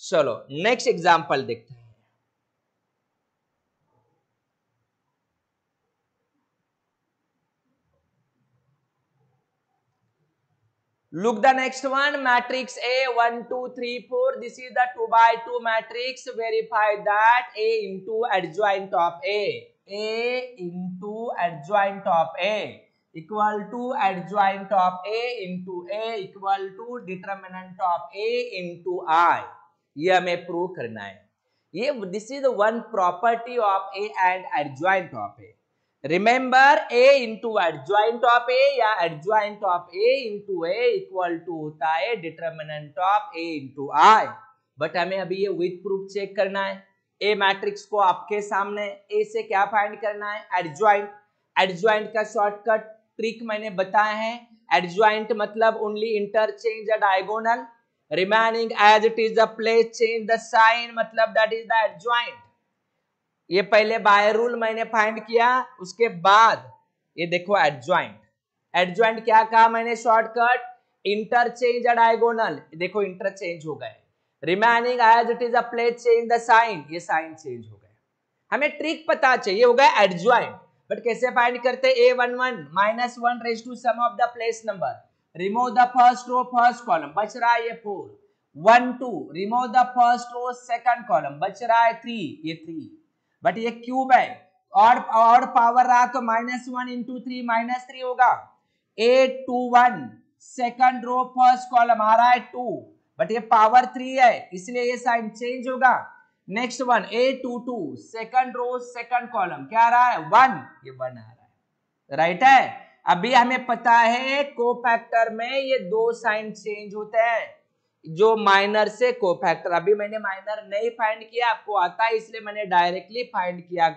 चलो नेक्स्ट एग्जाम्पल देखते हैं. Look the next one, matrix A 1 2 3 4. This is the 2/2 matrix. Verify that A into adjoint of A into adjoint of A equal to adjoint of A into A equal to determinant of A into I. ये हमें prove करना है. ये this is the one property of A and adjoint of A. Remember A into adjoint of A या adjoint of A into A equal to होता है determinant of A into I. But हमें अभी ये with proof check करना है. A matrix को आपके सामने A से क्या फाइंड करना है, एडजॉइंट. एडजॉइंट का शॉर्टकट ट्रिक मैंने बताया है. एडजॉइंट मतलब only interchange the diagonal, remaining as it is the place change the sign, मतलब दैट इज द एडजॉइंट. ये पहले बाय रूल मैंने फाइंड किया, उसके बाद ये देखो एडजॉइंट. एडजॉइंट क्या कहा मैंने, शॉर्टकट इंटरचेंज डायगोनल. देखो इंटरचेंज हो गए. Remaining as it is a place change the sign, ये साइन चेंज हो गए. हमें ट्रिक पता चाहिए, हो गया एडजॉइंट. बट कैसे फाइंड करते, A11 -1 raise to sum of the place number. Remove the first row first column, बच रहा है ये 4. 1 2 remove the first row second column, बच रहा है 3, ये 3. बट ये क्यूब है और पावर रहा तो -1 इंटू 3 -3 होगा. 8 2 1 सेकंड रो फर्स्ट कॉलम आ रहा है 2, बट ये पावर 3 है इसलिए ये साइन चेंज होगा. Next one 8 2 2 second row second column क्या आ रहा है 1, ये 1 आ रहा है. राइट है. अभी हमें पता है कोफैक्टर में ये दो साइन चेंज होते हैं, जो माइनर से कोफैक्टर. अभी मैंने माइनर नहीं फाइंड किया, आपको आता है इसलिए मैंने डायरेक्टली फाइंड किया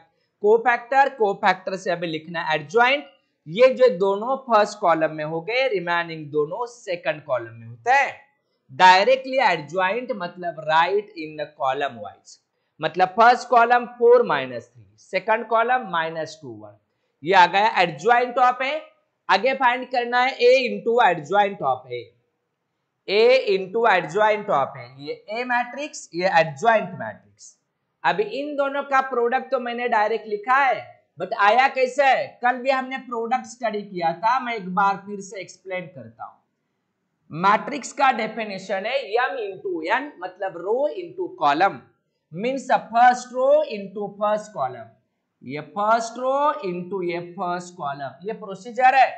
कोफैक्टर. कोफैक्टर से अभी लिखना है एडजॉइंट. ये जो दोनों फर्स्ट कॉलम में हो गए, रिमेनिंग दोनों सेकंड कॉलम में होते हैं. डायरेक्टली एडजॉइंट मतलब right in the column wise, मतलब फर्स्ट कॉलम 4 -3, सेकंड कॉलम -2 1. ये आ गया एडजॉइंट ऑफ ए. आगे फाइंड करना है A into adjoint of A. A into adjoint of A, ये A मैट्रिक्स, ये एडजॉइंट मैट्रिक्स. अभी इन दोनों का प्रोडक्ट तो मैंने डायरेक्ट लिखा है, बट आया कैसे, कल भी हमने प्रोडक्ट स्टडी किया था, मैं एक बार फिर से एक्सप्लेन करता हूं. मैट्रिक्स का डेफिनेशन है m इंटू n, मतलब row into column, means first row into first column. ये फर्स्ट रो इंटू ये फर्स्ट कॉलम, ये प्रोसीजर है.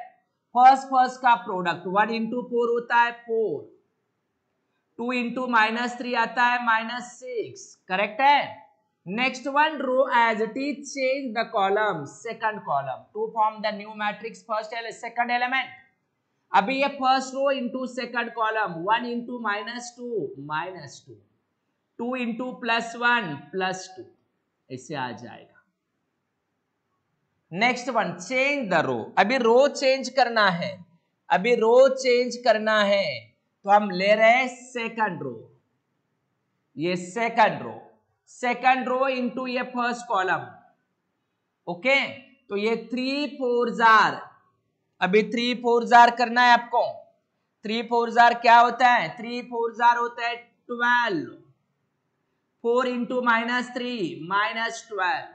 फर्स्ट का प्रोडक्ट 1 इंटू 4 होता है 4, 2 इंटू -3 आता है -6. करेक्ट है. Next one row as it is change the column second column to form the new matrix first second element. अभी ये first row into second column 1 into -2 2 into +1 +2 ऐसे आ जाएगा. Next one change the row. अभी row change करना है, अभी row change करना है तो हम ले रहे हैं सेकंड रो. ये सेकंड रो इंटू ये फर्स्ट कॉलम. ओके, तो ये 3 4 जार, अभी 3 4 जार करना है आपको. 3 4 जार क्या होता है, 3 4 जार होता है 12. 4 into -3 -12.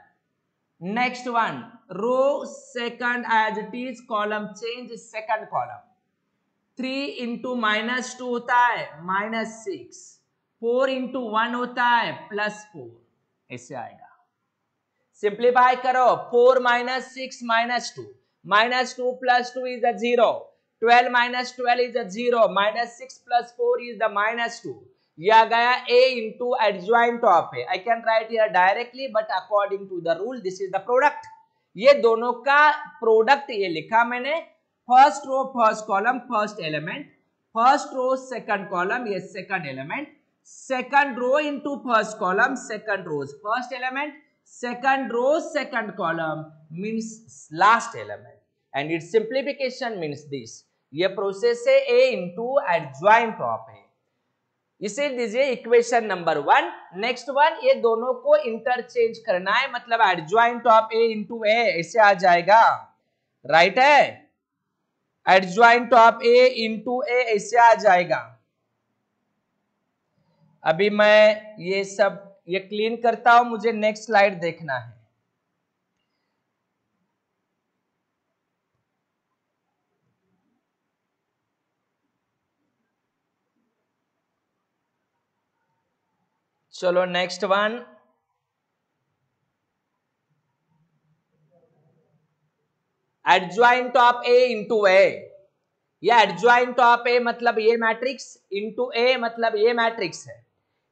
Next one row second as it is, column change second column. 3 into -2 होता है -6, 4 इंटू 1 होता है +4, ऐसे आएगा. सिंप्लीफाई करो. 4 -6 -2 -2 + 2 is a 0, 12 - 12 is a 0, -6 + 4 is the -2. ये आ गया A into adjoint of A. I can write here directly, but according to the rule this is the product. ये दोनों का प्रोडक्ट ये लिखा मैंने. First row first column first element, first row second column ये second element, second row into first column second rows first element, second row second column means last element, and its simplification means this. ये process है A into adjoint of A। इसे दीजिए equation number 1। Next one, ये दोनों को interchange करना है, मतलब adjoint of A into A ऐसे आ जाएगा, राइट है। Adjoint of A into A ऐसे आ जाएगा। अभी मैं ये क्लीन करता हूं, मुझे नेक्स्ट स्लाइड देखना है। चलो next one, adjoint of A into A। ये एडजॉइंट ऑफ A मतलब ये मैट्रिक्स, इंटू A मतलब ये मैट्रिक्स है।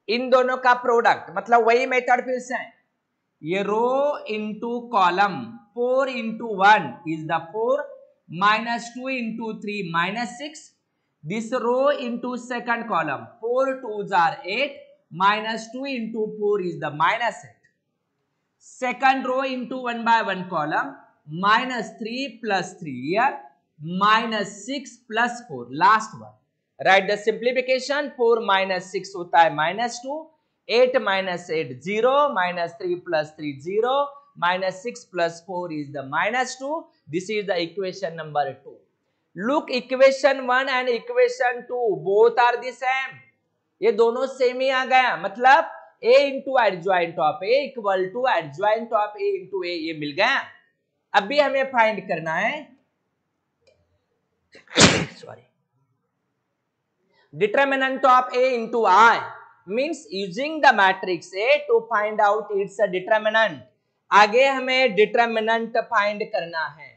इन दोनों का प्रोडक्ट मतलब वही मेथड फिर से है। ये row into column, 4 into 1 is the 4, -2 into 3 -6, this row into second column, 4 2s are 8, -2 into 4 is the -8। Second row into 1 by 1 column, -3 plus 3 here, -6 plus 4 last one। Write the simplification, 4 minus 6 होता है -2, 8 minus 8 0, -3 plus 3 0, -6 plus 4 is the -2। This is the equation number 2। Look, equation 1 and equation 2 both are the same। ये दोनों same ही आ गया, मतलब A into adjoint of A equal to adjoint of A into A, ये मिल गया। अब भी हमें find करना है sorry, determinant of A into I means using the matrix A to find out its determinant. आगे हमें डिटरमिनेंट फाइंड करना है।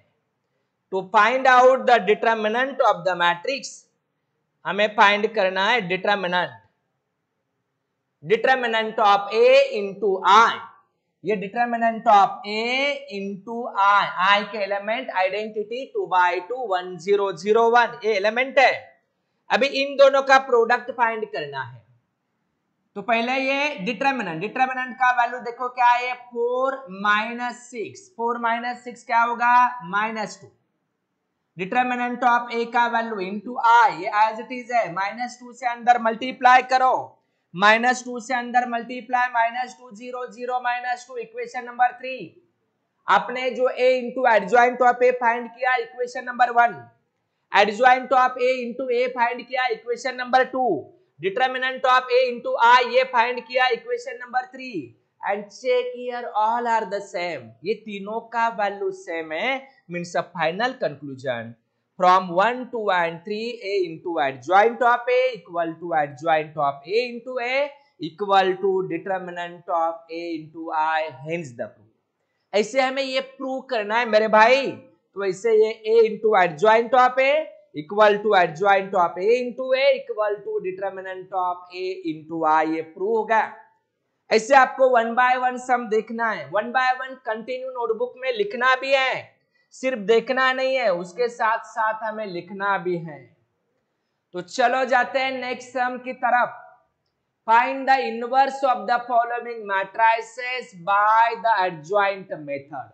To find out the determinant of the matrix हमें फाइंड करना है determinant, determinant of A into I। ये determinant of A into I के element identity 2/2 1 0 0 1, ये एलिमेंट है। अभी इन दोनों का प्रोडक्ट फाइंड करना है। तो पहले ये डिटरमिनेंट का वैल्यू देखो क्या है, 4 -6, 4 -6 क्या होगा, -2। डिटरमिनेंट ऑफ A का वैल्यू इंटू I, ये एज इट इज है, -2 से अंदर मल्टीप्लाई करो, -2 से अंदर मल्टीप्लाई, -2 0 0 -2, इक्वेशन नंबर 3। आपने जो A into adjoint of A find किया, equation number 1। Adjoint of A into A find किया, equation number 2। Determinant of A into I ये फाइंड किया, equation number 3। And check here all are the same, ये तीनों का value same है, means a final conclusion from 1 2 and 3 A into adjoint of A equal to adjoint of A into A equal to determinant of A into I, hence the proof। ऐसे हमें ये prove करना है मेरे भाई। तो ऐसे ये A into adjoint of A equal to adjoint of A into A equal to determinant of A into I, ये प्रूव होगा। ऐसे आपको 1 by 1 सम देखना है, 1 by 1 कंटिन्यू नोटबुक में लिखना भी है, सिर्फ देखना नहीं है, उसके साथ साथ हमें लिखना भी है। तो चलो जाते हैं नेक्स्ट सम की तरफ। Find the inverse of the following matrices by the adjoint method.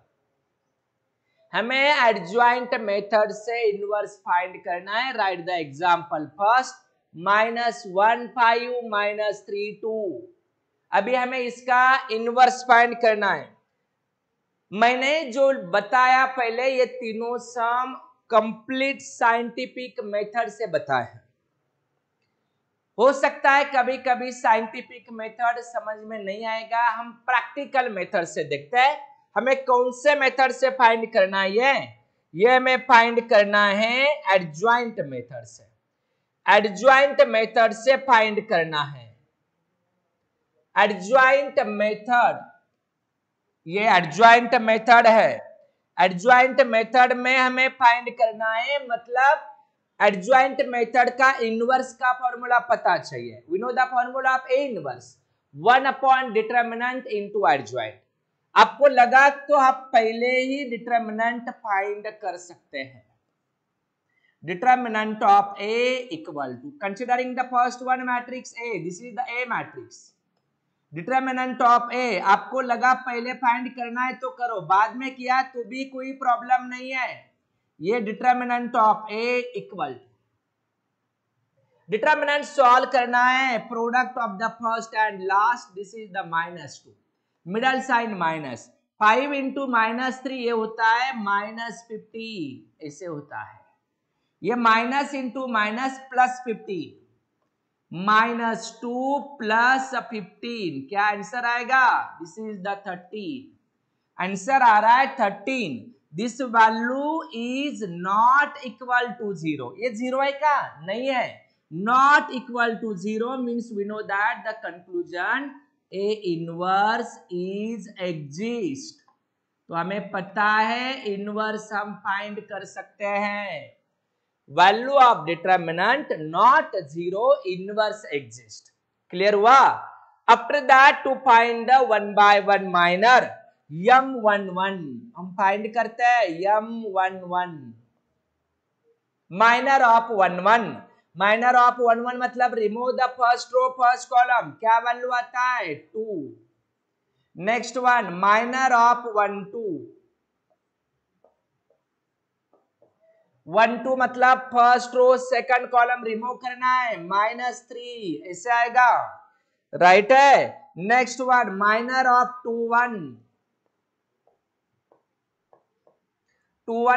हमें एडजॉइंट मेथड से इनवर्स फाइंड करना है। Write the example first, -1 5 -3 2। अभी हमें इसका इनवर्स फाइंड करना है। मैंने जो बताया पहले, ये तीनों सम कंप्लीट साइंटिफिक मेथड से बताए हैं। हो सकता है कभी कभी साइंटिफिक मेथड समझ में नहीं आएगा, हम प्रैक्टिकल मेथड से देखते हैं। हमें कौन से मेथड से फाइंड करना है, ये हमें फाइंड करना है एडजॉइंट मेथड से। एडजॉइंट मेथड से फाइंड करना है। एडजॉइंट मेथड, ये एडजॉइंट मेथड है। एडजॉइंट मेथड में हमें फाइंड करना है, मतलब एडजॉइंट मेथड का इनवर्स का फॉर्मूला पता चाहिए। We know the formula of A inverse, 1 upon determinant into adjoint. आपको लगा तो आप पहले ही डिटरमिनेंट फाइंड कर सकते हैं। Determinant of A equal to, considering the first one matrix A, this is the A matrix. Determinant of A आपको लगा पहले फाइंड करना है तो करो, बाद में किया तो भी कोई प्रॉब्लम नहीं है। ये determinant of A equal to, determinant solve करना है, product of the first and last, this is the -2, middle sign minus, 5 into -3 ये होता है -50, ऐसे होता है, ये minus into minus plus 15, -2 plus 15, क्या आंसर आएगा, दिस इज द 13, आंसर आ रहा है 13, this value is not equal to 0, ये 0 है क्या, नहीं है, not equal to 0 means we know that the conclusion A inverse is exist, तो हमें पता है इनवर्स हम फाइंड कर सकते हैं, value of determinant not 0, inverse exist, clear हुआ। After that to find the 1 by 1 minor M11, हम फाइंड करते हैं M11 minor of 11, minor of 11 मतलब remove the first row first column, क्या वैल्यू आता है 2, नेक्स्ट वन माइनर ऑफ 12 मतलब first row second column remove करना है, -3 ऐसे आएगा, राइट है। नेक्स्ट वन माइनर ऑफ 21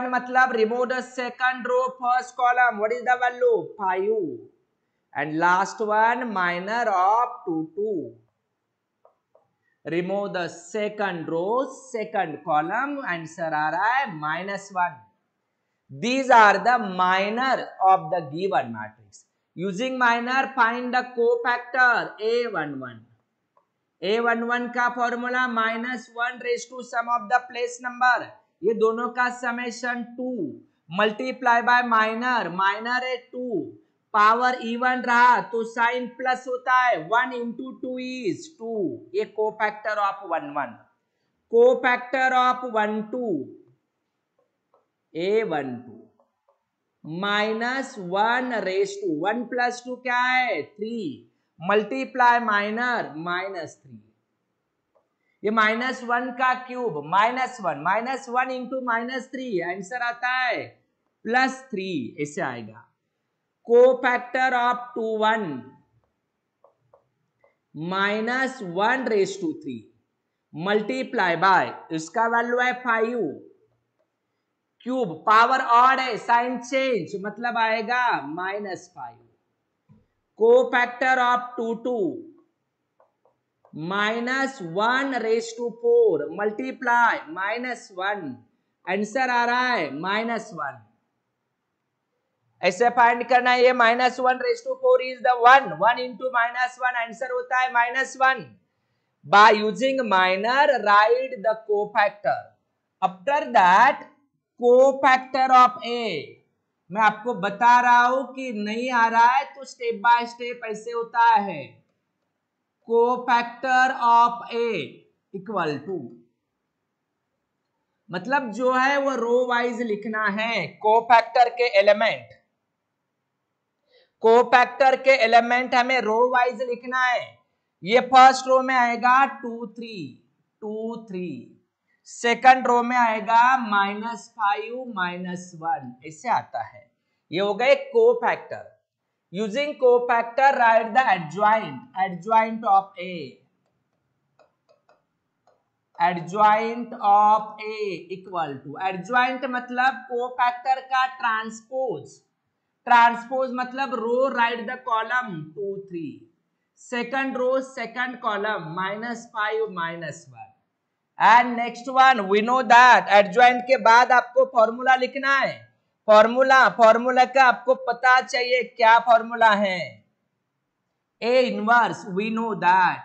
मतलब remove the second row first column, what is the value 5, and last one minor of 22, remove the second row second column, answer आ रहा है -1। These are the minor of the given matrix. Using minor, find the cofactor A11. A11 का formula -1 raised to sum of the place number. ये दोनों का summation 2 multiply by minor, minor है 2, power even रहा तो साइन प्लस होता है, 1 into 2 is 2, ये cofactor of 11, cofactor of 12 A12 -1 raise to 1 + 2 क्या है 3, मल्टीप्लाई माइनर -3, ये -1 का क्यूब -1 इंटू -3, आंसर आता है +3 ऐसे आएगा। Cofactor of 21 -1 raise to 3 multiply by, इसका वैल्यू है 5, क्यूब पावर ऑड है साइन चेंज मतलब आएगा -5, cofactor of 22 -1 raise to 4 multiply -1, answer आ रहा है -1, ऐसे फाइंड करना है, ये -1 raise to 4 is the 1 into -1, answer होता है -1। By using minor write the cofactor, after that cofactor of A, मैं आपको बता रहा हूं कि नहीं आ रहा है तो स्टेप बाय स्टेप ऐसे होता है, cofactor of A equal to, मतलब जो है वो रो वाइज लिखना है, कोफैक्टर के एलिमेंट, कोफैक्टर के एलिमेंट हमें रो वाइज लिखना है, ये फर्स्ट रो में आएगा 2 3, सेकंड रो में आएगा -5 -1 ऐसे आता है, ये हो गए cofactor. Using cofactor write the adjoint of A, adjoint of A equal to, adjoint मतलब कोफैक्टर का ट्रांसपोज, ट्रांसपोज मतलब row write the column 2 3, second row second column -5 -1, and next one we know that adjoint के बाद आपको formula लिखना है, formula का आपको पता चाहिए क्या फॉर्मूला है, A inverse, we know that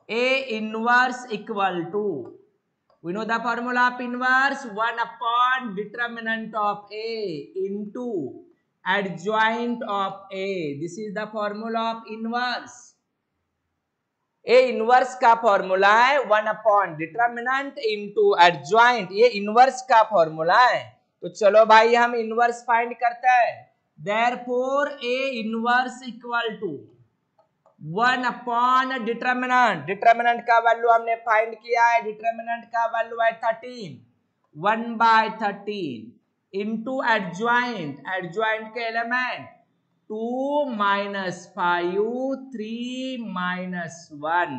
A inverse equal to, we know the formula of inverse 1 upon determinant of A into adjoint of A, this is the formula of inverse, A inverse का formula है 1 upon determinant into adjoint, ये inverse का formula है, तो चलो भाई हम inverse find करते हैं, therefore A inverse equal to 1 upon determinant, determinant का वैल्यू हमने फाइंड किया है, डिटर्मिनेंट का वैल्यू है 13, 1/13 इंटू एडजॉइंट, एडजॉइंट के एलिमेंट 2 - 5 3 - 1,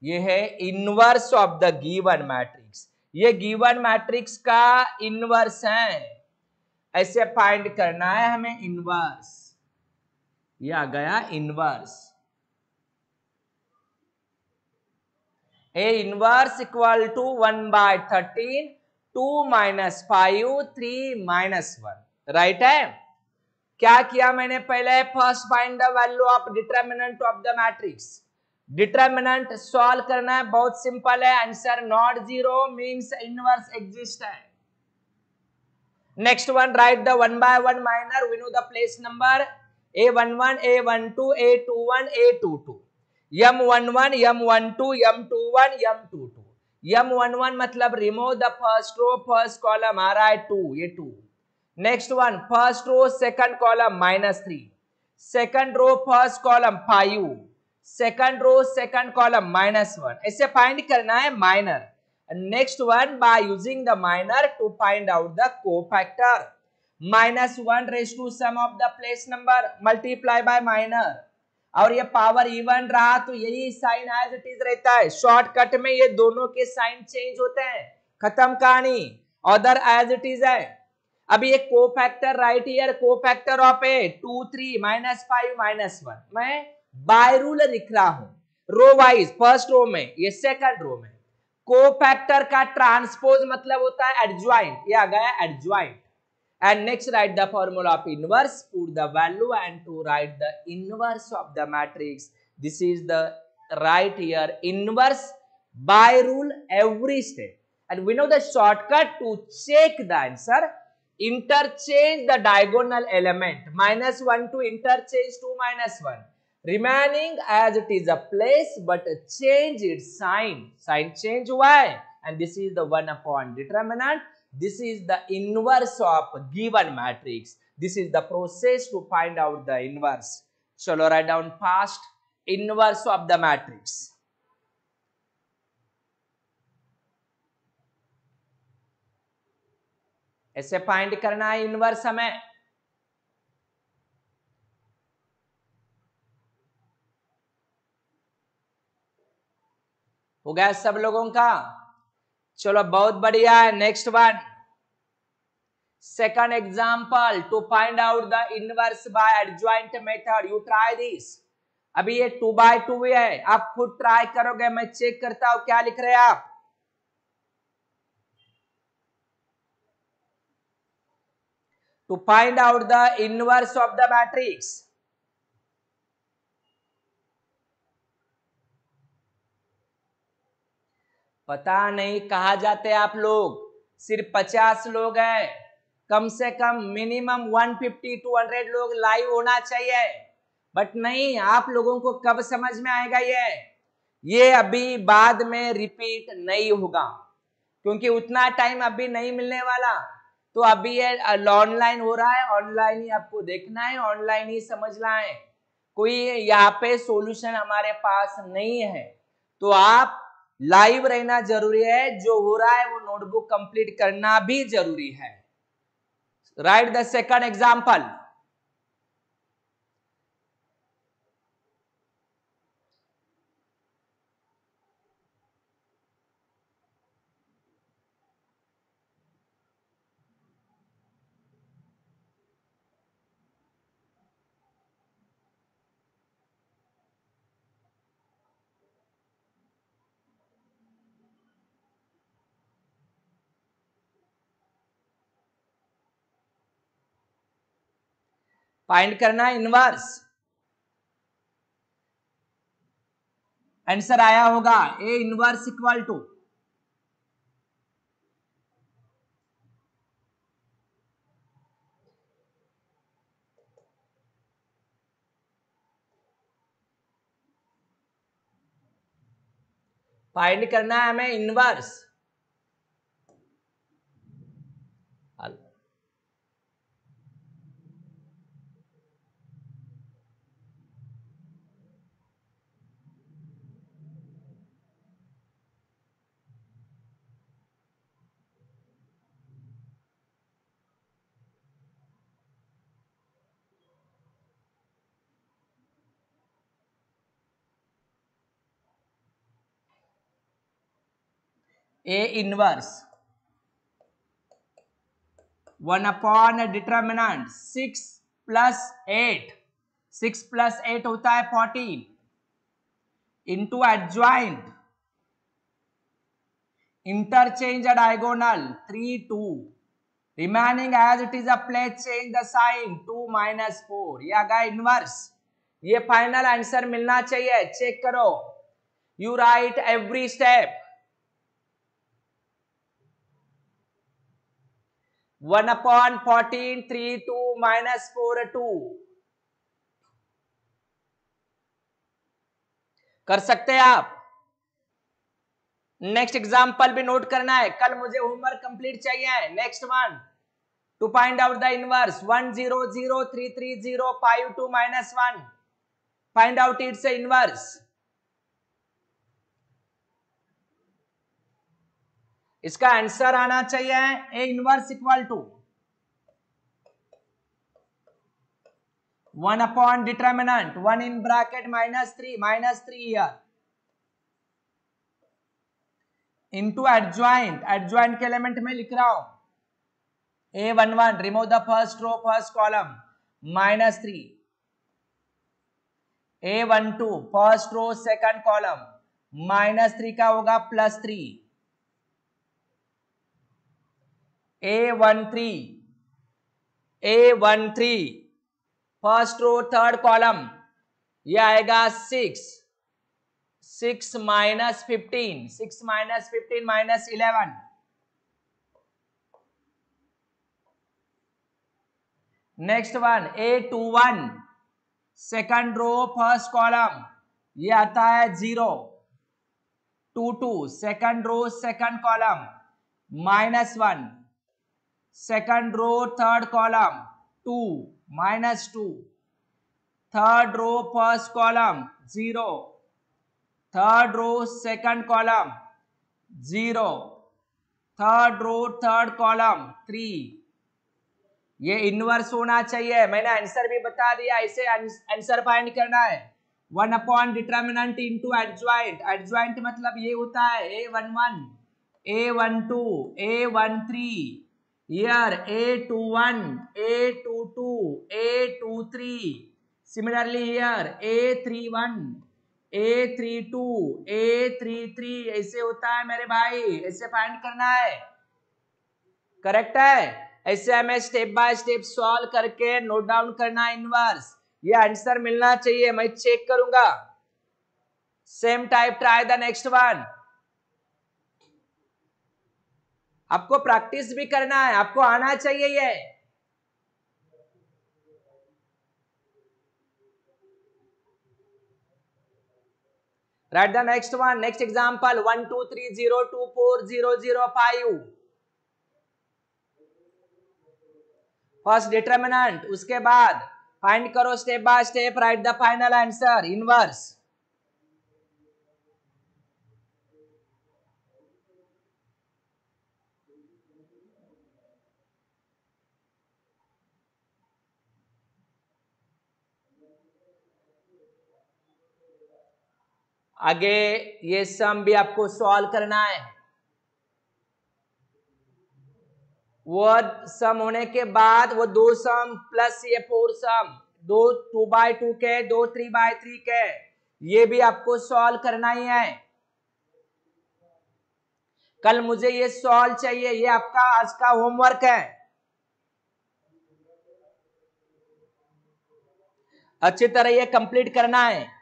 ये है inverse of the given matrix. ये गिवन मैट्रिक्स का इनवर्स है, ऐसे फाइंड करना है हमें इनवर्स। ये आ गया inverse. A inverse equal to 1/13 2 - 5 3 - 1, right है। क्या किया मैंने पहले, first find the value of determinant of the matrix. Determinant solve करना है, बहुत सिंपल है, answer not zero means inverse exist है। Next one, write the 1 by 1 minor, we know the place number A11 A12 A21 A22, M11 M12 M21 M22। M11 मतलब remove the first row, first column आ रहा है 2, ये 2। Next one, first row second column -3, second row first column 5, second row second column -1, ऐसे find करना है minor. Next one, by using the minor to find out the cofactor, -1 raise to sum of the place number multiply by minor, और ये power even रहा तो यही sign as it is रहता है। शॉर्टकट में ये दोनों के साइन चेंज होते हैं, खत्म कहानी, अदर एज इट इज है। अभी एक cofactor right here, cofactor of ए 2 3 -5 -1, मैं बाय रूल लिख रहा हूं रो वाइज, फर्स्ट रो में, ये सेकंड रो में। कोफैक्टर का ट्रांसपोज मतलब होता है एडजॉइंट, ये आ गया adjoint. And next write the formula of inverse, put the value and to write the inverse of the matrix. This is the right here inverse by rule every step, and we know the shortcut to check the answer. Interchange the diagonal element -1 to interchange 2 -1, remaining as it is a place but change its sign, sign change y, and this is the 1 upon determinant. This is the inverse of given matrix. This is the process to find out the inverse. Chalo write down fast, inverse of the matrix. ऐसे find करना है inverse हमें। हो गया सब लोगों का, चलो बहुत बढ़िया है। Next one, second example to find out the inverse by adjoint method, you try this। अभी ये 2/2 है, आप खुद ट्राई करोगे, मैं चेक करता हूं क्या लिख रहे हैं आप। To find out the inverse of the matrix, पता नहीं कहा जाते आप लोग, सिर्फ 50 लोग हैं, कम से कम मिनिमम 150 200 लोग लाइव होना चाहिए, बट नहीं, आप लोगों को कब समझ में आएगा ये अभी बाद में रिपीट नहीं होगा, क्योंकि उतना टाइम अभी नहीं मिलने वाला। तो अभी ये ऑनलाइन हो रहा है, ऑनलाइन ही आपको देखना है, ऑनलाइन ही समझना है, कोई यहाँ पे सॉल्यूशन हमारे पास नहीं है। तो आप लाइव रहना जरूरी है, जो हो रहा है वो नोटबुक कंप्लीट करना भी जरूरी है। Write the second example. Find करना इनवर्स, आंसर आया होगा A inverse equal to, find करना है हमें inverse. A inverse 1 upon determinant 6 plus 8, 6 plus 8 होता है 14 into adjoint interchange diagonal 3 2 remaining as it is a place change the sign 2 minus 4 ये आ गया इनवर्स। ये फाइनल आंसर मिलना चाहिए, चेक करो। You right every step 1 upon 14 3 2 minus 4 2 कर सकते हैं आप। नेक्स्ट एग्जाम्पल भी नोट करना है, कल मुझे होमवर्क कंप्लीट चाहिए। Next one two find out the inverse 1 0 0 3 3 0 5 2 minus 1 find out its inverse. इसका आंसर आना चाहिए A inverse equal to 1 upon determinant 1 in bracket minus 3 here into adjoint के एलिमेंट में लिख रहा हूं A11 remove the first row first column -3 A12 first row second column -3 का होगा +3 A13 first row third column ये आएगा 6 minus 15 6 minus 15 minus 11 next one A21 second row first column ये आता है 0 2 2 second row second column -1 second row third column 2 -2 third row first column 0 third row second column 0 third row third column 3 ये inverse होना चाहिए। मैंने answer भी बता दिया, इसे आंसर फाइंड करना है 1 अपॉन डिटर्मिनेंट इनटू एडजॉइंट मतलब ये होता है A11 A12 A13 here A21 A22 A23 similarly here A31 A32 A33 ऐसे होता है मेरे भाई, ऐसे फाइंड करना है। करेक्ट है? ऐसे हमें स्टेप बाय स्टेप सॉल्व करके नोट डाउन करना इनवर्स। ये आंसर मिलना चाहिए, मैं चेक करूंगा। Same type try the next one. आपको प्रैक्टिस भी करना है, आपको आना चाहिए ये। Right the next one, next example 1 2 3 0 2 4 0 0 5 first determinant, उसके बाद फाइंड करो step by step, right the final answer inverse. आगे ये सम भी आपको सॉल्व करना है। वो सम होने के बाद वो 2 सम प्लस ये 4 सम, 2 2/2 के 2 3/3 के, ये भी आपको सॉल्व करना ही है। कल मुझे ये सॉल्व चाहिए, ये आपका आज का होमवर्क है। अच्छी तरह ये कंप्लीट करना है।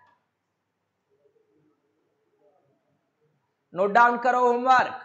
नोट डाउन करो होमवर्क।